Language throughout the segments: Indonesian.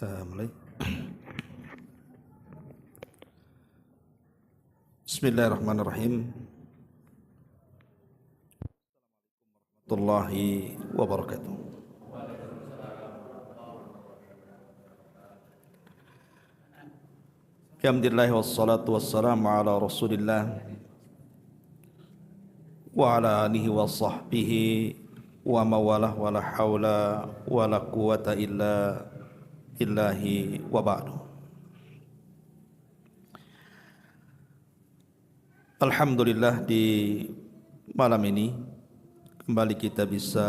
Kita mulai. Bismillahirrahmanirrahim. Warahmatullahi wabarakatuh. Alhamdulillah wassalatu wassalamu ala Rasulillah wa ala alihi wa sahbihi wa mawalah wa la hawla wa la quwata illa billahi wa ba'du. Alhamdulillah, di malam ini kembali kita bisa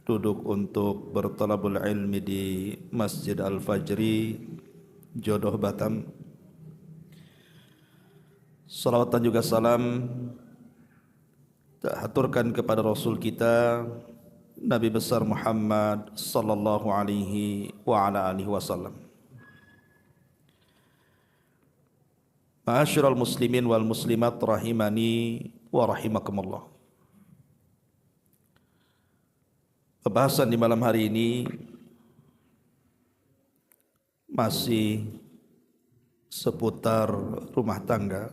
duduk untuk bertalabul ilmi di Masjid Al-Fajri, Jodoh, Batam. Salawat dan juga salam kita haturkan kepada Rasul kita Nabi besar Muhammad sallallahu alaihi wa ala alihi wasallam. Ma'asyiral muslimin wal muslimat rahimani wa rahimakumullah. Pembahasan di malam hari ini masih seputar rumah tangga.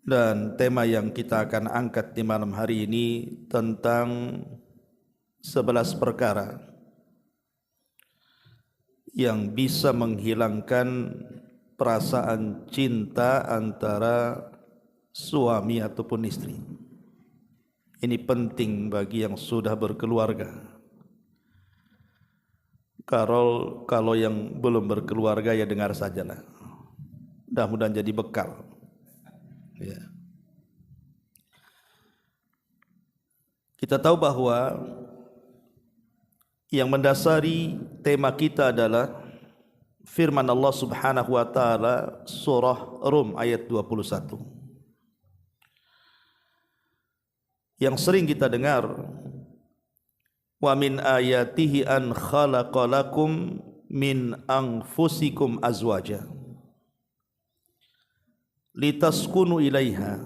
Dan tema yang kita akan angkat di malam hari ini tentang 11 perkara yang bisa menghilangkan perasaan cinta antara suami ataupun istri. Ini penting bagi yang sudah berkeluarga. Kalau yang belum berkeluarga ya dengar sajalah. Mudah-mudahan jadi bekal. Ya. Kita tahu bahwa yang mendasari tema kita adalah firman Allah Subhanahu wa taala surah Rum ayat 21. Yang sering kita dengar, wa min ayatihi an khalaqalakum min anfusikum azwaja litaskunu ilaiha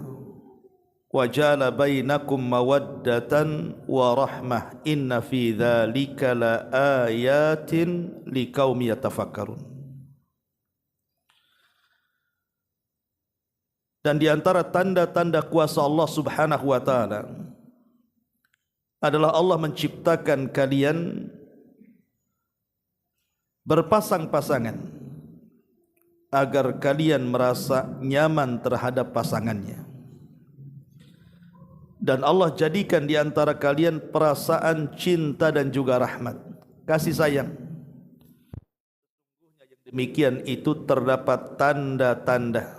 wa ja'ala bainakum mawaddatan wa rahmah inna fi dzalika la ayatin liqaumi yatafakkarun. Dan di antara tanda-tanda kuasa Allah Subhanahu wa taala adalah Allah menciptakan kalian berpasang-pasangan agar kalian merasa nyaman terhadap pasangannya. Dan Allah jadikan di antara kalian perasaan cinta dan juga rahmat, kasih sayang. Sesungguhnya yang demikian itu terdapat tanda-tanda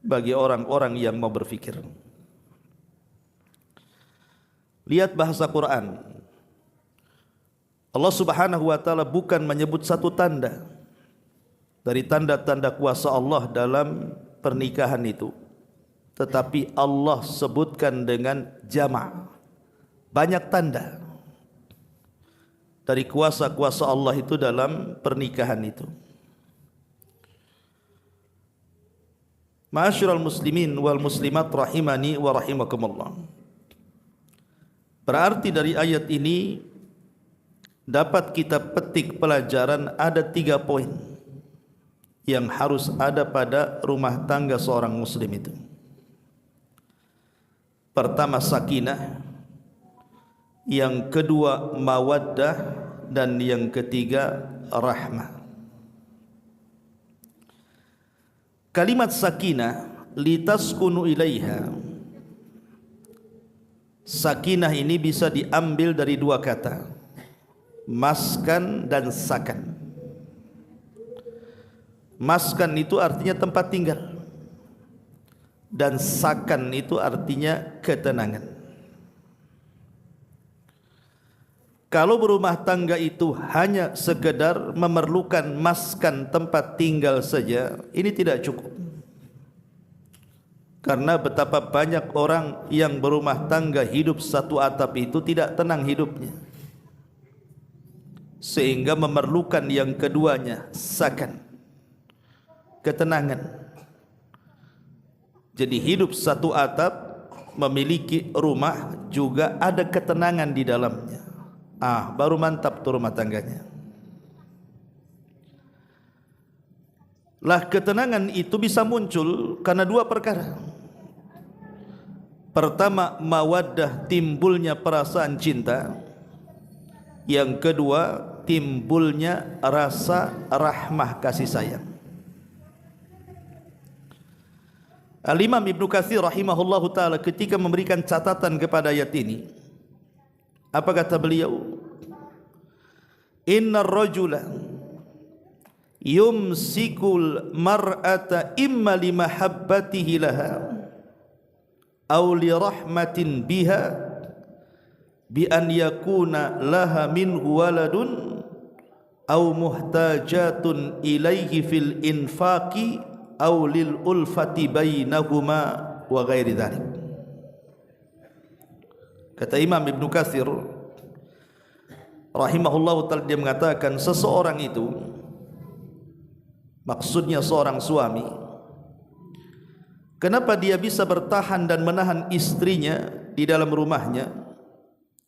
bagi orang-orang yang mau berfikir. Lihat bahasa Quran. Allah Subhanahu wa taala bukan menyebut satu tanda dari tanda-tanda kuasa Allah dalam pernikahan itu, tetapi Allah sebutkan dengan jama', banyak tanda dari kuasa-kuasa Allah itu dalam pernikahan itu. Ma'asyiral muslimin wal muslimat rahimani wa rahimakumullah. Berarti dari ayat ini dapat kita petik pelajaran ada 3 poin yang harus ada pada rumah tangga seorang muslim itu. Pertama sakinah, yang kedua mawaddah, dan yang ketiga rahmah. Kalimat sakinah, litaskunu ilaiha. Sakinah ini bisa diambil dari 2 kata, maskan dan sakan. Maskan itu artinya tempat tinggal, dan sakan itu artinya ketenangan. Kalau berumah tangga itu hanya sekedar memerlukan maskan tempat tinggal saja, ini tidak cukup. Karena betapa banyak orang yang berumah tangga hidup satu atap itu tidak tenang hidupnya, sehingga memerlukan yang keduanya, sakan, ketenangan. Jadi hidup satu atap memiliki rumah juga ada ketenangan di dalamnya. Baru mantap tuh rumah tangganya. Lah ketenangan itu bisa muncul karena dua perkara. Pertama, mawaddah, timbulnya perasaan cinta. Yang kedua, timbulnya rasa rahmah, kasih sayang. Al-Imam Ibnu Katsir rahimahullahu ta'ala ketika memberikan catatan kepada ayat ini, apa kata beliau? Innar rajula yumsikul mar'ata imma limahabbatihi laha aw li rahmatin biha bi an yakuna laha minhu waladun aw muhtajatun ilaihi fil infaqi aw lil ulfati bainahuma wa ghairi dzalik. Kata Imam Ibnu Katsir rahimahullahu ta'ala, dia mengatakan seseorang itu, maksudnya seorang suami, kenapa dia bisa bertahan dan menahan istrinya di dalam rumahnya?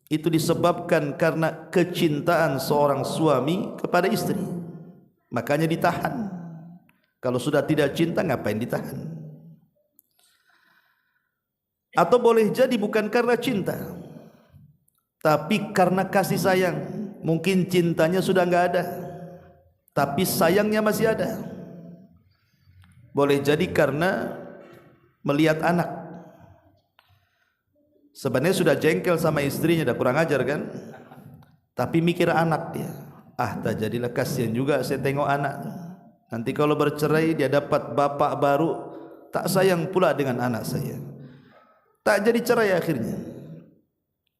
Itu disebabkan karena kecintaan seorang suami kepada istri, makanya ditahan. Kalau sudah tidak cinta, ngapain ditahan? Atau boleh jadi bukan karena cinta, tapi karena kasih sayang. Mungkin cintanya sudah enggak ada, tapi sayangnya masih ada. Boleh jadi karena melihat anak, sebenarnya sudah jengkel sama istrinya, dah kurang ajar kan, tapi mikir anak dia. Tak jadilah, kasihan juga saya tengok anak. Nanti kalau bercerai dia dapat bapak baru, tak sayang pula dengan anak saya. Tak jadi cerai akhirnya.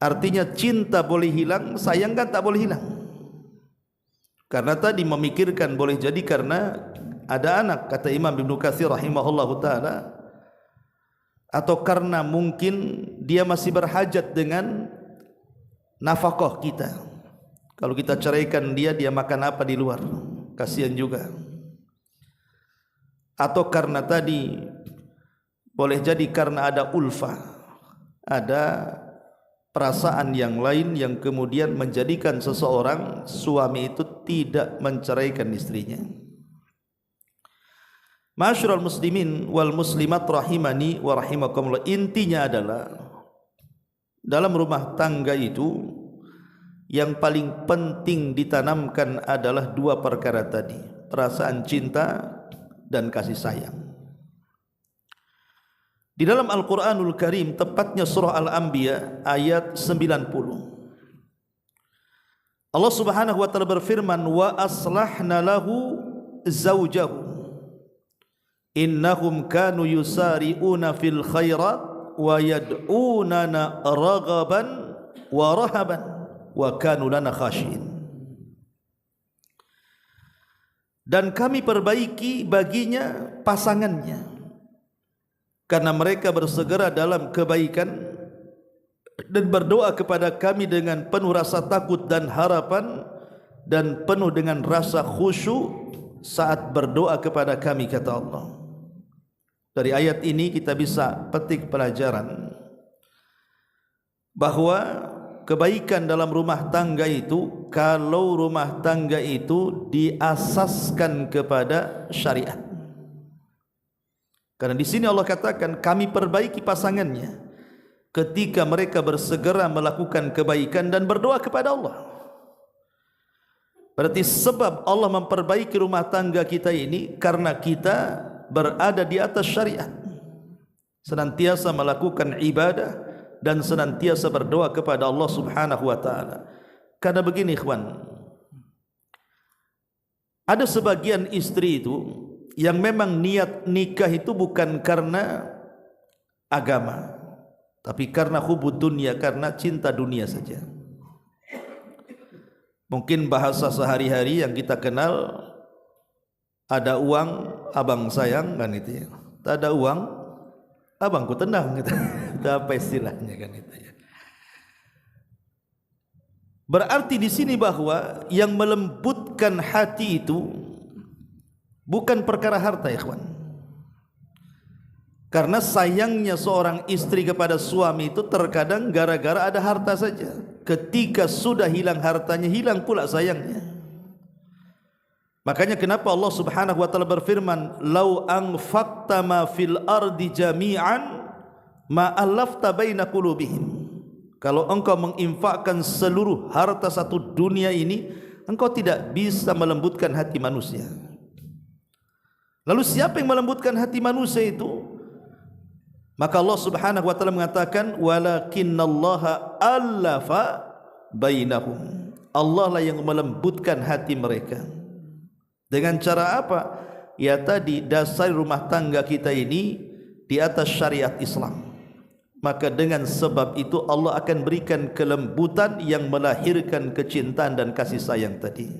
Artinya cinta boleh hilang, sayang kan tak boleh hilang. Karena tadi memikirkan boleh jadi karena ada anak, kata Imam Ibnu Katsir rahimahullahu ta'ala, atau karena mungkin dia masih berhajat dengan nafkah kita. Kalau kita ceraikan dia makan apa di luar, kasihan juga. Atau karena tadi boleh jadi karena ada ulfah, ada perasaan yang lain yang kemudian menjadikan seseorang suami itu tidak menceraikan istrinya. Ma'asyiral muslimin wal muslimat rahimani wa rahimakumullah, intinya adalah dalam rumah tangga itu yang paling penting ditanamkan adalah dua perkara tadi, perasaan cinta dan kasih sayang. Di dalam Al-Quranul Karim, tepatnya surah Al-Anbiya ayat 90, Allah subhanahu wa ta'ala berfirman, wa aslahna lahu zawjahu innahum kanu yusari'una fil khairat wa yad'unana raghaban wa rahaban wa kanu lana khashin. Dan kami perbaiki baginya pasangannya, karena mereka bersegera dalam kebaikan dan berdoa kepada kami dengan penuh rasa takut dan harapan dan penuh dengan rasa khusyuk saat berdoa kepada kami, kata Allah. Dari ayat ini kita bisa petik pelajaran bahwa kebaikan dalam rumah tangga itu, kalau rumah tangga itu diasaskan kepada syariat. Karena di sini Allah katakan kami perbaiki pasangannya ketika mereka bersegera melakukan kebaikan dan berdoa kepada Allah. Berarti sebab Allah memperbaiki rumah tangga kita ini karena kita berada di atas syariat, senantiasa melakukan ibadah dan senantiasa berdoa kepada Allah subhanahu wa ta'ala. Karena begini ikhwan, ada sebagian istri itu yang memang niat nikah itu bukan karena agama, tapi karena hubud dunia, karena cinta dunia saja. Mungkin bahasa sehari-hari yang kita kenal, ada uang abang sayang kan itu ya. Tak ada uang abangku tenang gitu. Itu apa istilahnya kan itu ya. Berarti di sini bahwa yang melembutkan hati itu bukan perkara harta, ikhwan. Karena sayangnya seorang istri kepada suami itu terkadang gara-gara ada harta saja. Ketika sudah hilang hartanya, hilang pula sayangnya. Makanya kenapa Allah Subhanahu wa taala berfirman, "Lau anfaqta ma fil ardi jami'an ma allafta baina qulubihim." Kalau engkau menginfakkan seluruh harta satu dunia ini, engkau tidak bisa melembutkan hati manusia. Lalu siapa yang melembutkan hati manusia itu? Maka Allah Subhanahu wa taala mengatakan, "Walakinnallaha allafa bainahum." Allah lah yang melembutkan hati mereka. Dengan cara apa? Ya tadi, dasar rumah tangga kita ini di atas syariat Islam. Maka dengan sebab itu Allah akan berikan kelembutan yang melahirkan kecintaan dan kasih sayang tadi.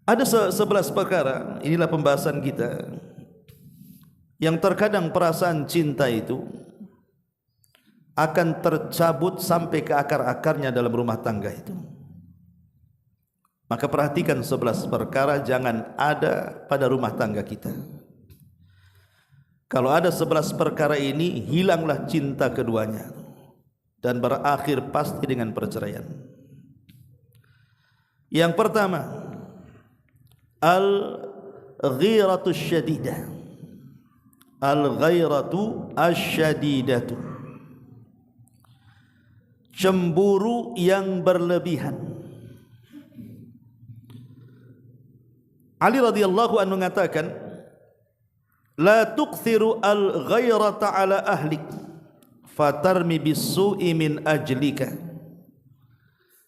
Ada 11 perkara, inilah pembahasan kita, yang terkadang perasaan cinta itu akan tercabut sampai ke akar-akarnya dalam rumah tangga itu. Maka perhatikan 11 perkara jangan ada pada rumah tangga kita. Kalau ada 11 perkara ini, hilanglah cinta keduanya dan berakhir pasti dengan perceraian. Yang pertama, al-ghiratu syadidah. Al-ghairatu asyadidatu, cemburu yang berlebihan. Ali radhiyallahu anhu mengatakan, la tukthiru al-ghairata ala ahlik fatarmi bis-su'i min ajlika.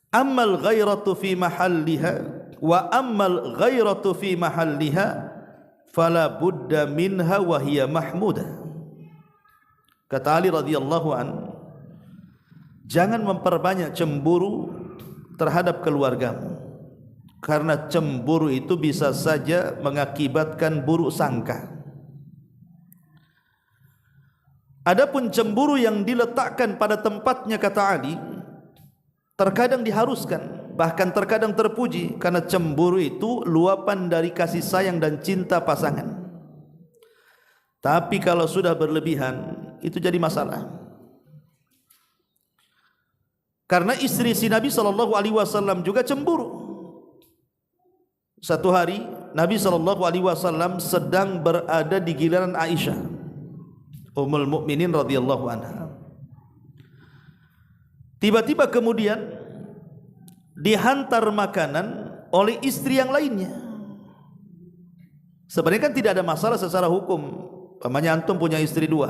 Ammal ghairatu fi mahalliha wa ammal ghairatu fi mahalliha fala budda minha wa hiya mahmudah. Kata Ali radhiyallahu an, jangan memperbanyak cemburu terhadap keluargamu, karena cemburu itu bisa saja mengakibatkan buruk sangka. Adapun cemburu yang diletakkan pada tempatnya, kata Ali, terkadang diharuskan, bahkan terkadang terpuji, karena cemburu itu luapan dari kasih sayang dan cinta pasangan. Tapi kalau sudah berlebihan, itu jadi masalah. Karena istri si Nabi SAW juga cemburu. Satu hari Nabi SAW sedang berada di giliran Aisyah Ummul Mukminin radhiyallahu anha. Tiba-tiba kemudian dihantar makanan oleh istri yang lainnya. Sebenarnya kan tidak ada masalah secara hukum. Pamannya antum punya istri 2.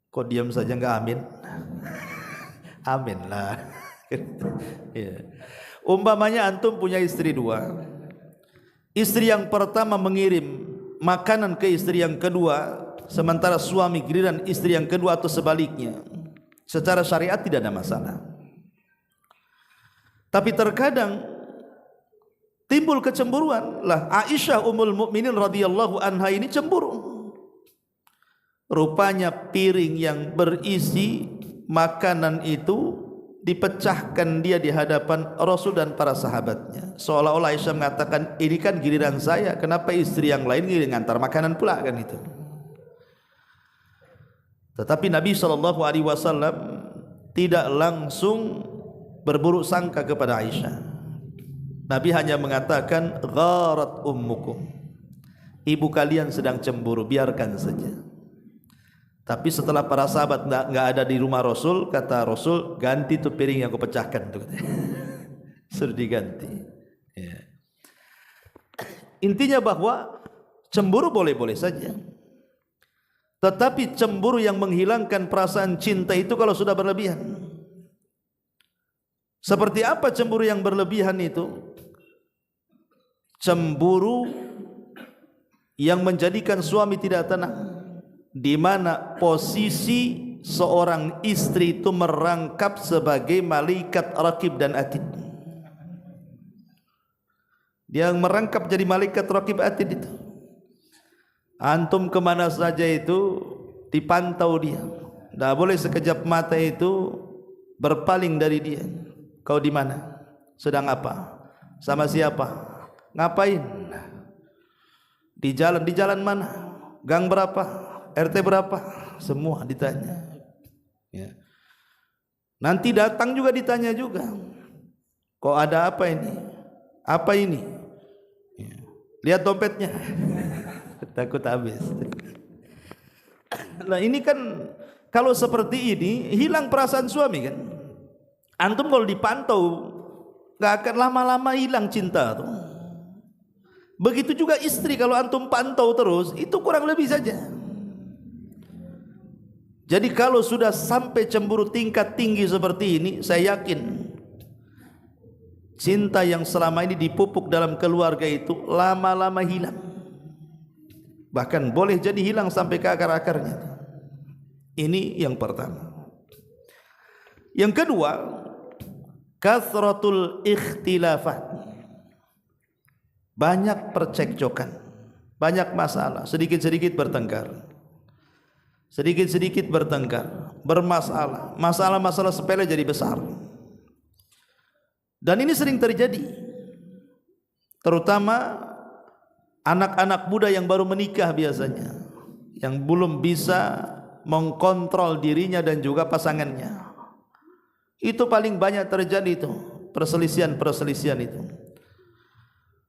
Kok diam saja, enggak amin? Amin lah. Ya. Umpamanya antum punya istri 2. Istri yang pertama mengirim makanan ke istri yang kedua, sementara suami giliran istri yang kedua atau sebaliknya. Secara syariat tidak ada masalah. Tapi terkadang timbul kecemburuan. Lah Aisyah Ummul Mukminin radhiyallahu anha ini cemburu. Rupanya piring yang berisi makanan itu dipecahkan dia di hadapan Rasul dan para sahabatnya. Seolah-olah Aisyah mengatakan, ini kan giliran saya, kenapa istri yang lain ngantar makanan pula, kan itu. Tetapi Nabi SAW tidak langsung berburuk sangka kepada Aisyah. Nabi hanya mengatakan, gharat ummukum, ibu kalian sedang cemburu, biarkan saja. Tapi setelah para sahabat nggak ada di rumah Rasul, kata Rasul, ganti tuh piring yang aku pecahkan tuh. Suruh diganti. Ya. Intinya bahwa cemburu boleh-boleh saja. Tetapi cemburu yang menghilangkan perasaan cinta itu kalau sudah berlebihan. Seperti apa cemburu yang berlebihan itu? Cemburu yang menjadikan suami tidak tenang, di mana posisi seorang istri itu merangkap sebagai malaikat raqib dan atid. Dia merangkap jadi malaikat raqib atid itu. Antum kemana saja itu dipantau dia. Tidak boleh sekejap mata itu berpaling dari dia. Kau di mana? Sedang apa? Sama siapa? Ngapain? Di jalan mana? Gang berapa? RT berapa? Semua ditanya. Ya. Nanti datang juga ditanya juga. Kok ada apa ini? Apa ini? Ya. Lihat dompetnya. Takut habis. Nah ini kan kalau seperti ini hilang perasaan suami kan. Antum kalau dipantau gak akan lama-lama hilang cinta tuh. Begitu juga istri kalau antum pantau terus itu kurang lebih saja. Jadi kalau sudah sampai cemburu tingkat tinggi seperti ini, saya yakin cinta yang selama ini dipupuk dalam keluarga itu lama-lama hilang. Bahkan boleh jadi hilang sampai ke akar-akarnya. Ini yang pertama. Yang kedua, kathratul ikhtilafat. Banyak percekcokan, banyak masalah, sedikit-sedikit bertengkar. Sedikit-sedikit bertengkar, bermasalah, masalah-masalah sepele jadi besar. Dan ini sering terjadi, terutama anak-anak muda yang baru menikah biasanya, yang belum bisa mengkontrol dirinya dan juga pasangannya. Itu paling banyak terjadi itu, perselisihan-perselisihan itu.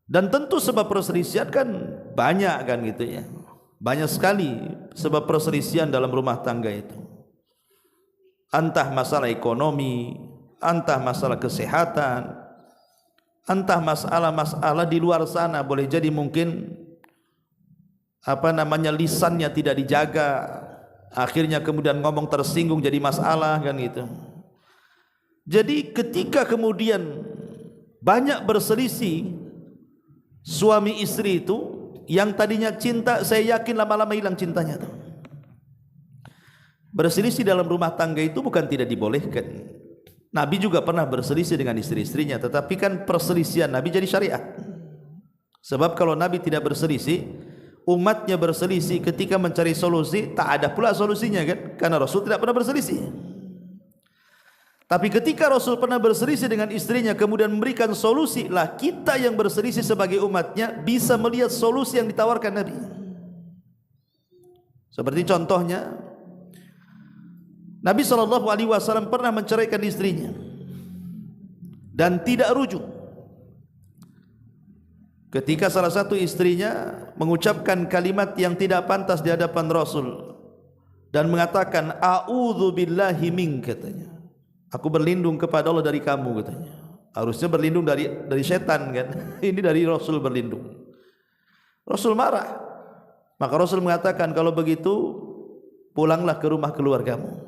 Dan tentu sebab perselisihan kan banyak kan gitu ya. Banyak sekali sebab perselisihan dalam rumah tangga itu. Entah masalah ekonomi, entah masalah kesehatan, entah masalah-masalah di luar sana. Boleh jadi mungkin lisannya tidak dijaga, akhirnya kemudian ngomong tersinggung jadi masalah kan gitu. Jadi ketika kemudian banyak berselisih suami istri itu, yang tadinya cinta, saya yakin lama-lama hilang cintanya tuh. Berselisih dalam rumah tangga itu bukan tidak dibolehkan. Nabi juga pernah berselisih dengan istri-istrinya, tetapi kan perselisihan Nabi jadi syariat. Sebab kalau Nabi tidak berselisih, umatnya berselisih ketika mencari solusi, tak ada pula solusinya kan? Karena Rasul tidak pernah berselisih. Tapi ketika Rasul pernah berselisih dengan istrinya kemudian memberikan solusi, lah kita yang berselisih sebagai umatnya bisa melihat solusi yang ditawarkan Nabi. Seperti contohnya, Nabi SAW pernah menceraikan istrinya dan tidak rujuk. Ketika salah satu istrinya mengucapkan kalimat yang tidak pantas di hadapan Rasul dan mengatakan a'udzu billahi mink, katanya, aku berlindung kepada Allah dari kamu, katanya. Harusnya berlindung dari setan kan. Ini dari Rasul berlindung. Rasul marah. Maka Rasul mengatakan, kalau begitu pulanglah ke rumah keluargamu.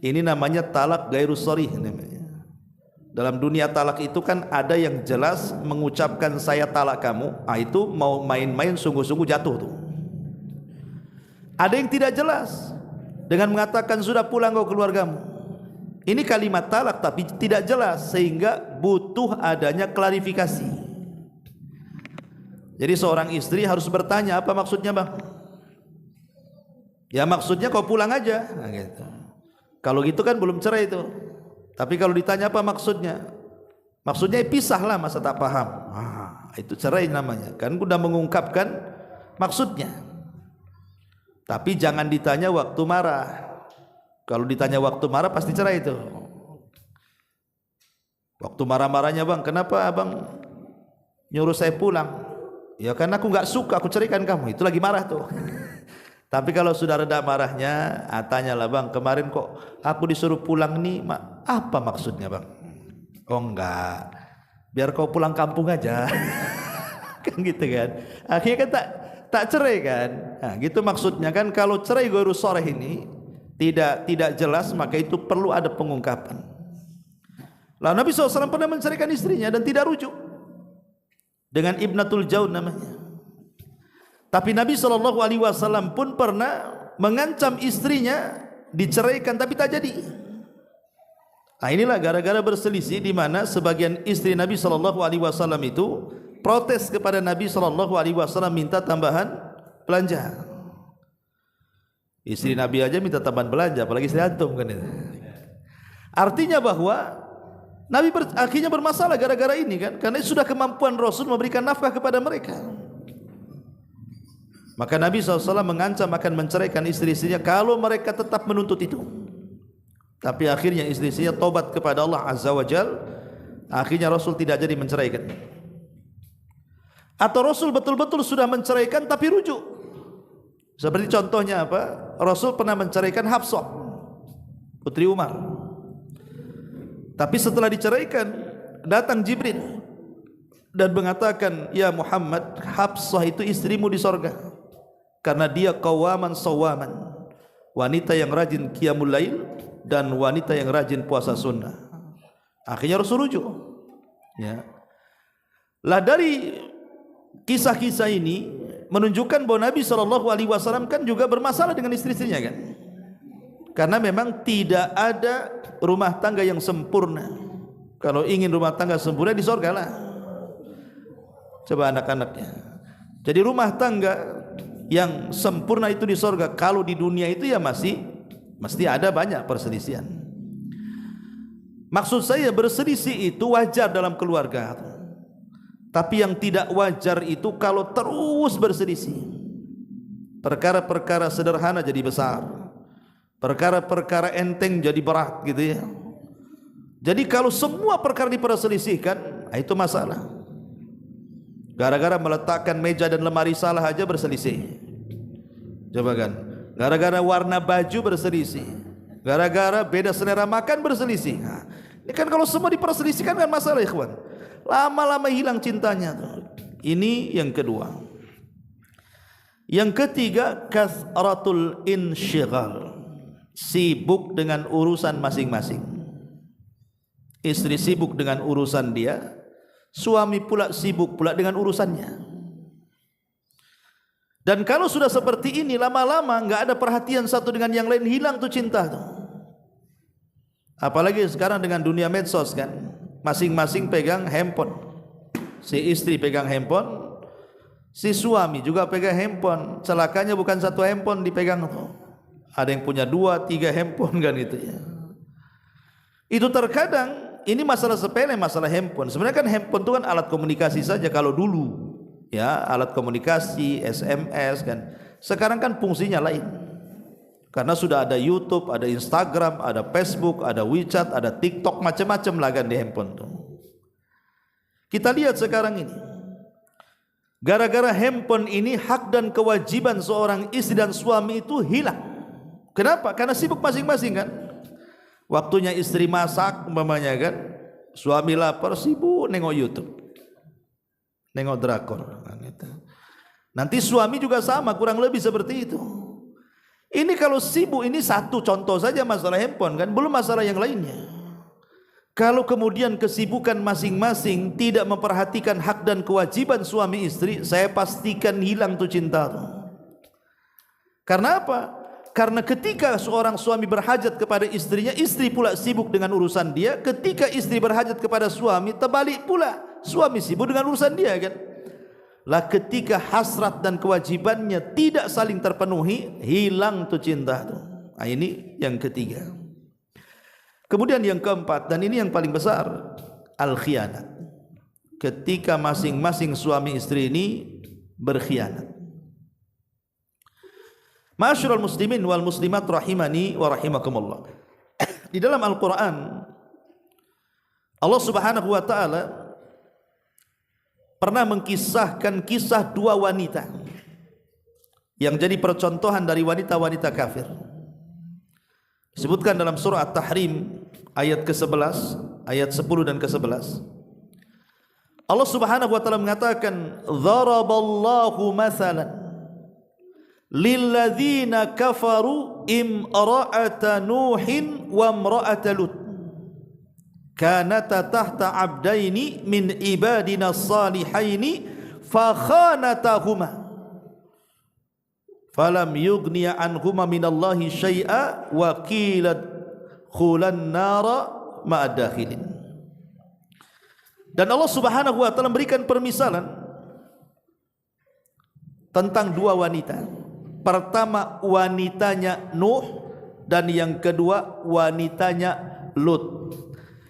Ini namanya talak gairu sharih namanya. Dalam dunia talak itu kan ada yang jelas mengucapkan saya talak kamu, itu mau main-main sungguh-sungguh jatuh tuh. Ada yang tidak jelas dengan mengatakan sudah pulang kau keluargamu. Ini kalimat talak tapi tidak jelas sehingga butuh adanya klarifikasi. Jadi seorang istri harus bertanya, apa maksudnya bang? Ya maksudnya kau pulang aja. Nah, gitu. Kalau gitu kan belum cerai itu. Tapi kalau ditanya apa maksudnya? Maksudnya pisahlah, masa tak paham. Itu cerai namanya. Kan udah mengungkapkan maksudnya. Tapi jangan ditanya waktu marah. Kalau ditanya waktu marah pasti cerai itu. Waktu marah-marahnya, bang, kenapa abang nyuruh saya pulang? Ya karena aku nggak suka, aku ceraikan kamu. Itu lagi marah tuh. Tapi kalau sudah reda marahnya, tanyalah, bang, kemarin kok aku disuruh pulang nih, apa maksudnya bang? Oh enggak, biar kau pulang kampung aja. Kan gitu kan. Akhirnya kan tak cerai kan. Nah, gitu maksudnya kan. Kalau cerai gairu sharih ini tidak jelas, maka itu perlu ada pengungkapan. Lalu Nabi SAW pernah menceraikan istrinya dan tidak rujuk dengan Ibnatul Jaun namanya. Tapi Nabi SAW pun pernah mengancam istrinya diceraikan tapi tak jadi. Nah inilah gara-gara berselisih di mana sebagian istri Nabi SAW itu protes kepada Nabi SAW minta tambahan belanja. Istri Nabi aja minta tambahan belanja, apalagi istri antum kan itu. Artinya bahwa Nabi akhirnya bermasalah gara-gara ini kan, karena sudah kemampuan Rasul memberikan nafkah kepada mereka. Maka Nabi SAW mengancam akan menceraikan istri-istrinya kalau mereka tetap menuntut itu. Tapi akhirnya istri-istrinya tobat kepada Allah Azza wa Jal. Akhirnya Rasul tidak jadi menceraikan. Atau Rasul betul-betul sudah menceraikan tapi rujuk. Seperti contohnya apa? Rasul pernah menceraikan Hafsah, putri Umar. Tapi setelah diceraikan, datang Jibril dan mengatakan, ya Muhammad, Hafsah itu istrimu di sorga, karena dia qawaman sawaman, wanita yang rajin qiyamul lail dan wanita yang rajin puasa sunnah. Akhirnya Rasul rujuk. Ya. Lah dari kisah-kisah ini menunjukkan bahwa Nabi SAW kan juga bermasalah dengan istri-istrinya kan. Karena memang tidak ada rumah tangga yang sempurna. Kalau ingin rumah tangga sempurna di sorga lah. Coba anak-anaknya. Jadi rumah tangga yang sempurna itu di sorga. Kalau di dunia itu ya mesti ada banyak perselisihan. Maksud saya berselisih itu wajar dalam keluarga. Tapi yang tidak wajar itu kalau terus berselisih. Perkara-perkara sederhana jadi besar. Perkara-perkara enteng jadi berat gitu ya. Jadi kalau semua perkara diperselisihkan, itu masalah. Gara-gara meletakkan meja dan lemari salah aja berselisih. Coba kan. Gara-gara warna baju berselisih. Gara-gara beda selera makan berselisih. Nah, ini kan kalau semua diperselisihkan kan masalah ikhwan. Lama-lama hilang cintanya tuh. Ini yang kedua. Yang ketiga, kasratul insyighal. Sibuk dengan urusan masing-masing. Istri sibuk dengan urusan dia, suami pula sibuk pula dengan urusannya. Dan kalau sudah seperti ini, lama-lama enggak ada perhatian satu dengan yang lain, hilang tuh cinta tuh. Apalagi sekarang dengan dunia medsos kan, masing-masing pegang handphone. Si istri pegang handphone, si suami juga pegang handphone. Celakanya bukan satu handphone dipegang tuh. Ada yang punya 2, 3 handphone kan itu ya. Itu terkadang ini masalah sepele, masalah handphone. Sebenarnya kan handphone itu kan alat komunikasi saja kalau dulu. Ya, alat komunikasi, SMS kan. Sekarang kan fungsinya lain. Karena sudah ada YouTube, ada Instagram, ada Facebook, ada WeChat, ada TikTok, macam-macam lah kan di handphone tuh. Kita lihat sekarang ini. Gara-gara handphone ini hak dan kewajiban seorang istri dan suami itu hilang. Kenapa? Karena sibuk masing-masing kan. Waktunya istri masak umpamanya kan, suami lapar sibuk nengok YouTube, nengok drakor. Nanti suami juga sama, kurang lebih seperti itu. Ini kalau sibuk, ini satu contoh saja masalah handphone kan, belum masalah yang lainnya. Kalau kemudian kesibukan masing-masing tidak memperhatikan hak dan kewajiban suami istri, saya pastikan hilang tuh cinta tuh. Karena apa? Karena ketika seorang suami berhajat kepada istrinya, istri pula sibuk dengan urusan dia. Ketika istri berhajat kepada suami, terbalik pula, suami sibuk dengan urusan dia kan. Lah ketika hasrat dan kewajibannya tidak saling terpenuhi, hilang tuh cinta tuh. Nah, ini yang ketiga. Kemudian yang keempat, dan ini yang paling besar, al-khianat. Ketika masing-masing suami istri ini berkhianat. Ma'asyiral muslimin wal muslimat rahimani wa rahimakumullah. Di dalam Al-Qur'an Allah Subhanahu wa taala pernah mengkisahkan kisah 2 wanita yang jadi percontohan dari wanita-wanita kafir. Disebutkan dalam surah At-Tahrim ayat ke-11, ayat 10 dan ke-11. Allah Subhanahu wa taala mengatakan, "Dharaballahu mathalan lilladzina kafaru imra'ata nuhin wa imra'ata lut kanata tahta abdaini min ibadina salihaini fa khanatahuma falam yughniya anhuma minallahi syai'a wa qila khulan nara ma'ad dakhilin." Dan Allah Subhanahu wa taala memberikan permisalan tentang 2 wanita. Pertama wanitanya Nuh dan yang kedua wanitanya Lut.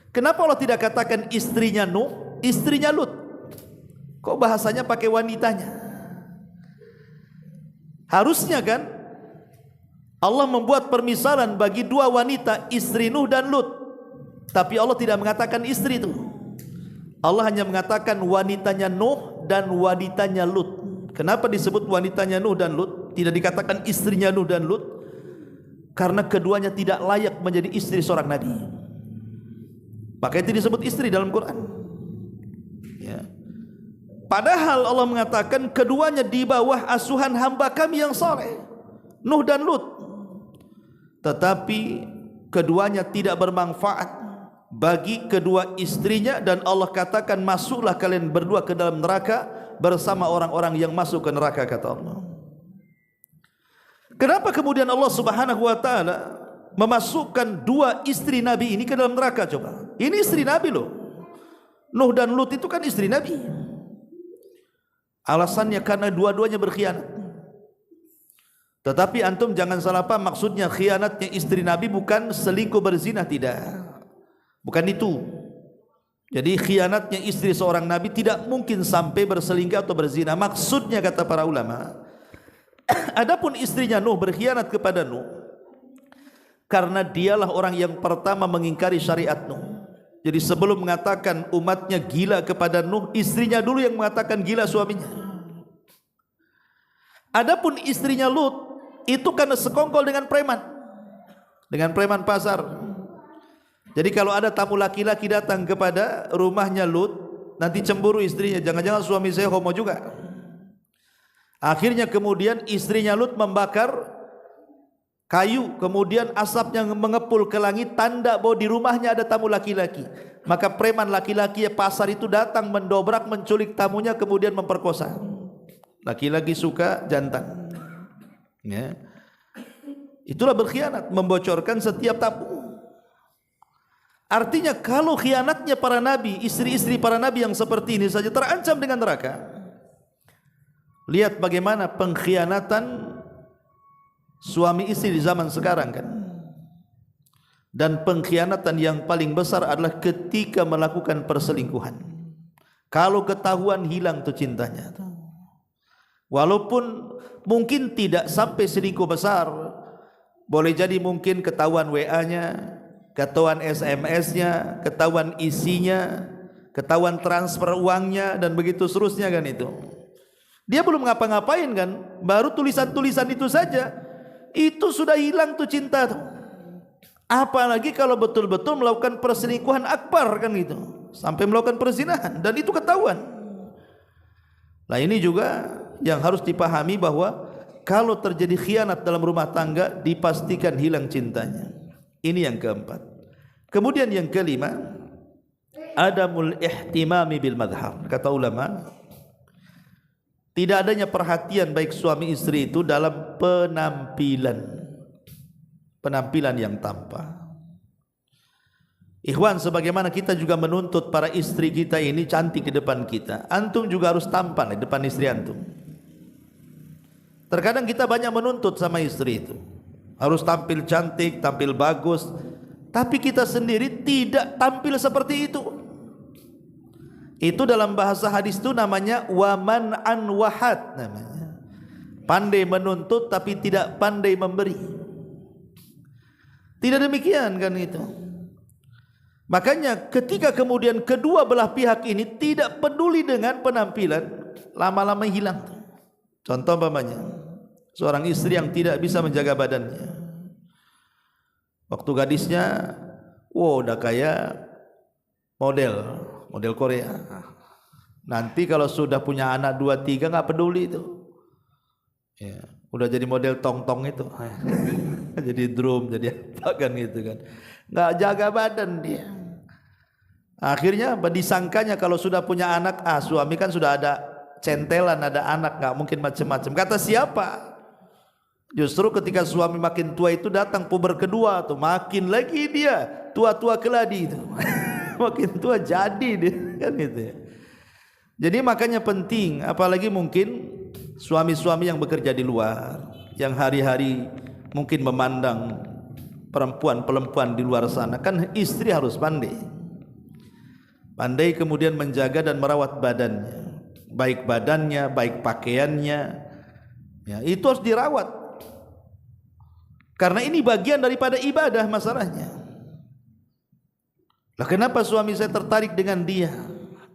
Kenapa Allah tidak katakan istrinya Nuh, istrinya Lut? Kok bahasanya pakai wanitanya? Harusnya kan Allah membuat permisalan bagi dua wanita, istri Nuh dan Lut. Tapi Allah tidak mengatakan istri itu. Allah hanya mengatakan wanitanya Nuh dan wanitanya Lut. Kenapa disebut wanitanya Nuh dan Lut? Tidak dikatakan istrinya Nuh dan Lut? Karena keduanya tidak layak menjadi istri seorang nabi. Maka itu disebut istri dalam Quran. Ya. Padahal Allah mengatakan keduanya di bawah asuhan hamba kami yang saleh, Nuh dan Lut. Tetapi keduanya tidak bermanfaat bagi kedua istrinya, dan Allah katakan masuklah kalian berdua ke dalam neraka bersama orang-orang yang masuk ke neraka, kata Allah. Kenapa kemudian Allah Subhanahu wa taala memasukkan dua istri Nabi ini ke dalam neraka? Coba, ini istri Nabi loh. Nuh dan Lut itu kan istri Nabi. Alasannya karena dua-duanya berkhianat. Tetapi antum jangan salah paham, maksudnya khianatnya istri Nabi bukan selingkuh berzina, tidak. Bukan itu. Jadi khianatnya istri seorang Nabi tidak mungkin sampai berselingkuh atau berzina. Maksudnya kata para ulama, adapun istrinya Nuh berkhianat kepada Nuh karena dialah orang yang pertama mengingkari syariat Nuh. Jadi sebelum mengatakan umatnya gila kepada Nuh, istrinya dulu yang mengatakan gila suaminya. Adapun istrinya Lut itu karena sekongkol dengan preman pasar. Jadi kalau ada tamu laki-laki datang kepada rumahnya Lut, nanti cemburu istrinya, jangan-jangan suami saya homo juga. Akhirnya kemudian istrinya Lut membakar kayu, kemudian asapnya mengepul ke langit, tanda bahwa di rumahnya ada tamu laki-laki. Maka preman laki-laki pasar itu datang mendobrak, menculik tamunya, kemudian memperkosa. Laki-laki suka jantan. Ya. Itulah berkhianat, membocorkan setiap tamu. Artinya kalau khianatnya para nabi, istri-istri para nabi yang seperti ini saja terancam dengan neraka. Lihat bagaimana pengkhianatan suami istri di zaman sekarang kan. Dan pengkhianatan yang paling besar adalah ketika melakukan perselingkuhan. Kalau ketahuan, hilang tuh cintanya. Walaupun mungkin tidak sampai selingkuh besar, boleh jadi mungkin ketahuan WA-nya, ketahuan SMS-nya, ketahuan isinya, ketahuan transfer uangnya, dan begitu seterusnya kan itu. Dia belum ngapa-ngapain kan, baru tulisan-tulisan itu saja, itu sudah hilang tuh cinta tuh. Apalagi kalau betul-betul melakukan perselingkuhan akbar kan gitu, sampai melakukan perzinahan, dan itu ketahuan. Nah ini juga yang harus dipahami, bahwa kalau terjadi khianat dalam rumah tangga dipastikan hilang cintanya. Ini yang keempat. Kemudian yang kelima, adamul ihtimami bil madhar. Kata ulama, tidak adanya perhatian baik suami istri itu dalam penampilan yang tampak. Ikhwan, sebagaimana kita juga menuntut para istri kita ini cantik di depan kita, antum juga harus tampan di depan istri antum. Terkadang kita banyak menuntut sama istri itu, harus tampil cantik, tampil bagus, tapi kita sendiri tidak tampil seperti itu. Itu dalam bahasa hadis itu namanya waman an wahad, namanya pandai menuntut tapi tidak pandai memberi. Tidak demikian kan itu. Makanya ketika kemudian kedua belah pihak ini tidak peduli dengan penampilan, lama-lama hilang. Contoh umpamanya, seorang istri yang tidak bisa menjaga badannya. Waktu gadisnya, wow, udah kayak model Korea. Nanti kalau sudah punya anak 2-3 nggak peduli itu. Ya, udah jadi model tong-tong itu. Jadi drum, jadi apa kan gitu kan. Nggak jaga badan dia. Akhirnya disangkanya kalau sudah punya anak, suami kan sudah ada centelan, ada anak, nggak mungkin macam-macam. Kata siapa? Justru ketika suami makin tua itu datang puber kedua tuh, makin lagi dia tua-tua keladi itu. Makin tua jadi dia kan gitu ya. Jadi makanya penting, apalagi mungkin suami-suami yang bekerja di luar, yang hari-hari mungkin memandang perempuan-perempuan di luar sana, kan istri harus pandai kemudian menjaga dan merawat badannya, baik pakaiannya, Ya, itu harus dirawat. Karena ini bagian daripada ibadah masalahnya. Lah kenapa suami saya tertarik dengan dia?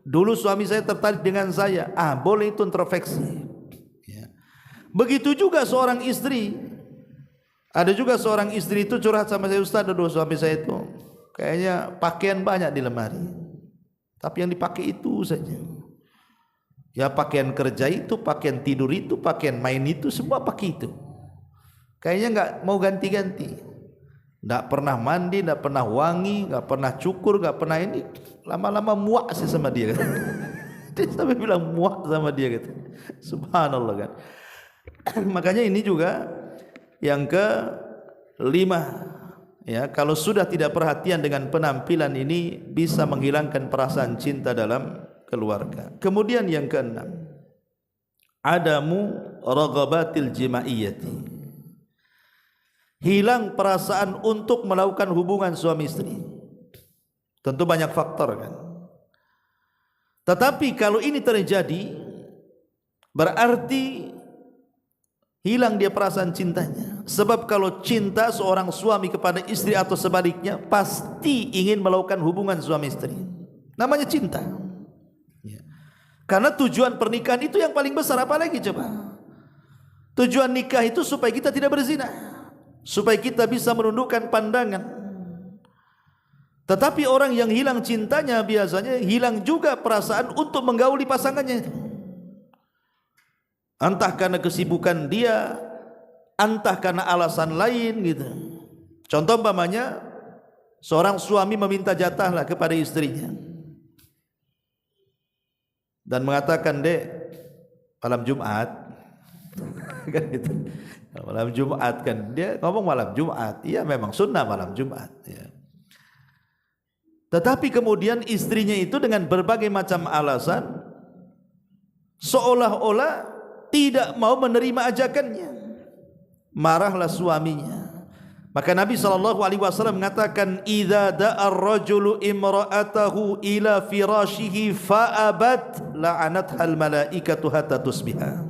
Dulu suami saya tertarik dengan saya. Boleh itu introspeksi. Ya. Begitu juga seorang istri. Ada juga seorang istri itu curhat sama saya, Ustaz, aduh suami saya itu kayaknya pakaian banyak di lemari. Tapi yang dipakai itu saja. Ya pakaian kerja itu, pakaian tidur itu, pakaian main itu, semua pakai itu. Kayaknya enggak mau ganti-ganti. Enggak pernah mandi, enggak pernah wangi, enggak pernah cukur, enggak pernah ini. Lama-lama muak sih sama dia. Dia sampai bilang muak sama dia gitu. Subhanallah kan. Makanya ini juga yang kelima, ya, kalau sudah tidak perhatian dengan penampilan ini bisa menghilangkan perasaan cinta dalam keluarga. Kemudian yang keenam, adamu raghabatil jimaiyati. Hilang perasaan untuk melakukan hubungan suami istri. Tentu banyak faktor kan. Tetapi kalau ini terjadi, berarti hilang dia perasaan cintanya. Sebab kalau cinta seorang suami kepada istri atau sebaliknya, pasti ingin melakukan hubungan suami istri. Namanya cinta. Karena tujuan pernikahan itu yang paling besar. Apalagi coba, tujuan nikah itu supaya kita tidak berzina, supaya kita bisa menundukkan pandangan. Tetapi orang yang hilang cintanya biasanya hilang juga perasaan untuk menggauli pasangannya. Entah karena kesibukan dia, entah karena alasan lain gitu. Contoh umpamanya seorang suami meminta jatahlah kepada istrinya dan mengatakan, "Dek, malam Jumat." Kan gitu. Malam Jumat kan, dia ngomong malam Jumat. Iya memang sunnah malam Jumat, ya. Tetapi kemudian istrinya itu dengan berbagai macam alasan seolah-olah tidak mau menerima ajakannya. Marahlah suaminya. Maka Nabi SAW mengatakan, "Idza da'a ar-rajulu imra'atahu ila firashihi fa'abat la'anathal malaikatu hatta tusbiha."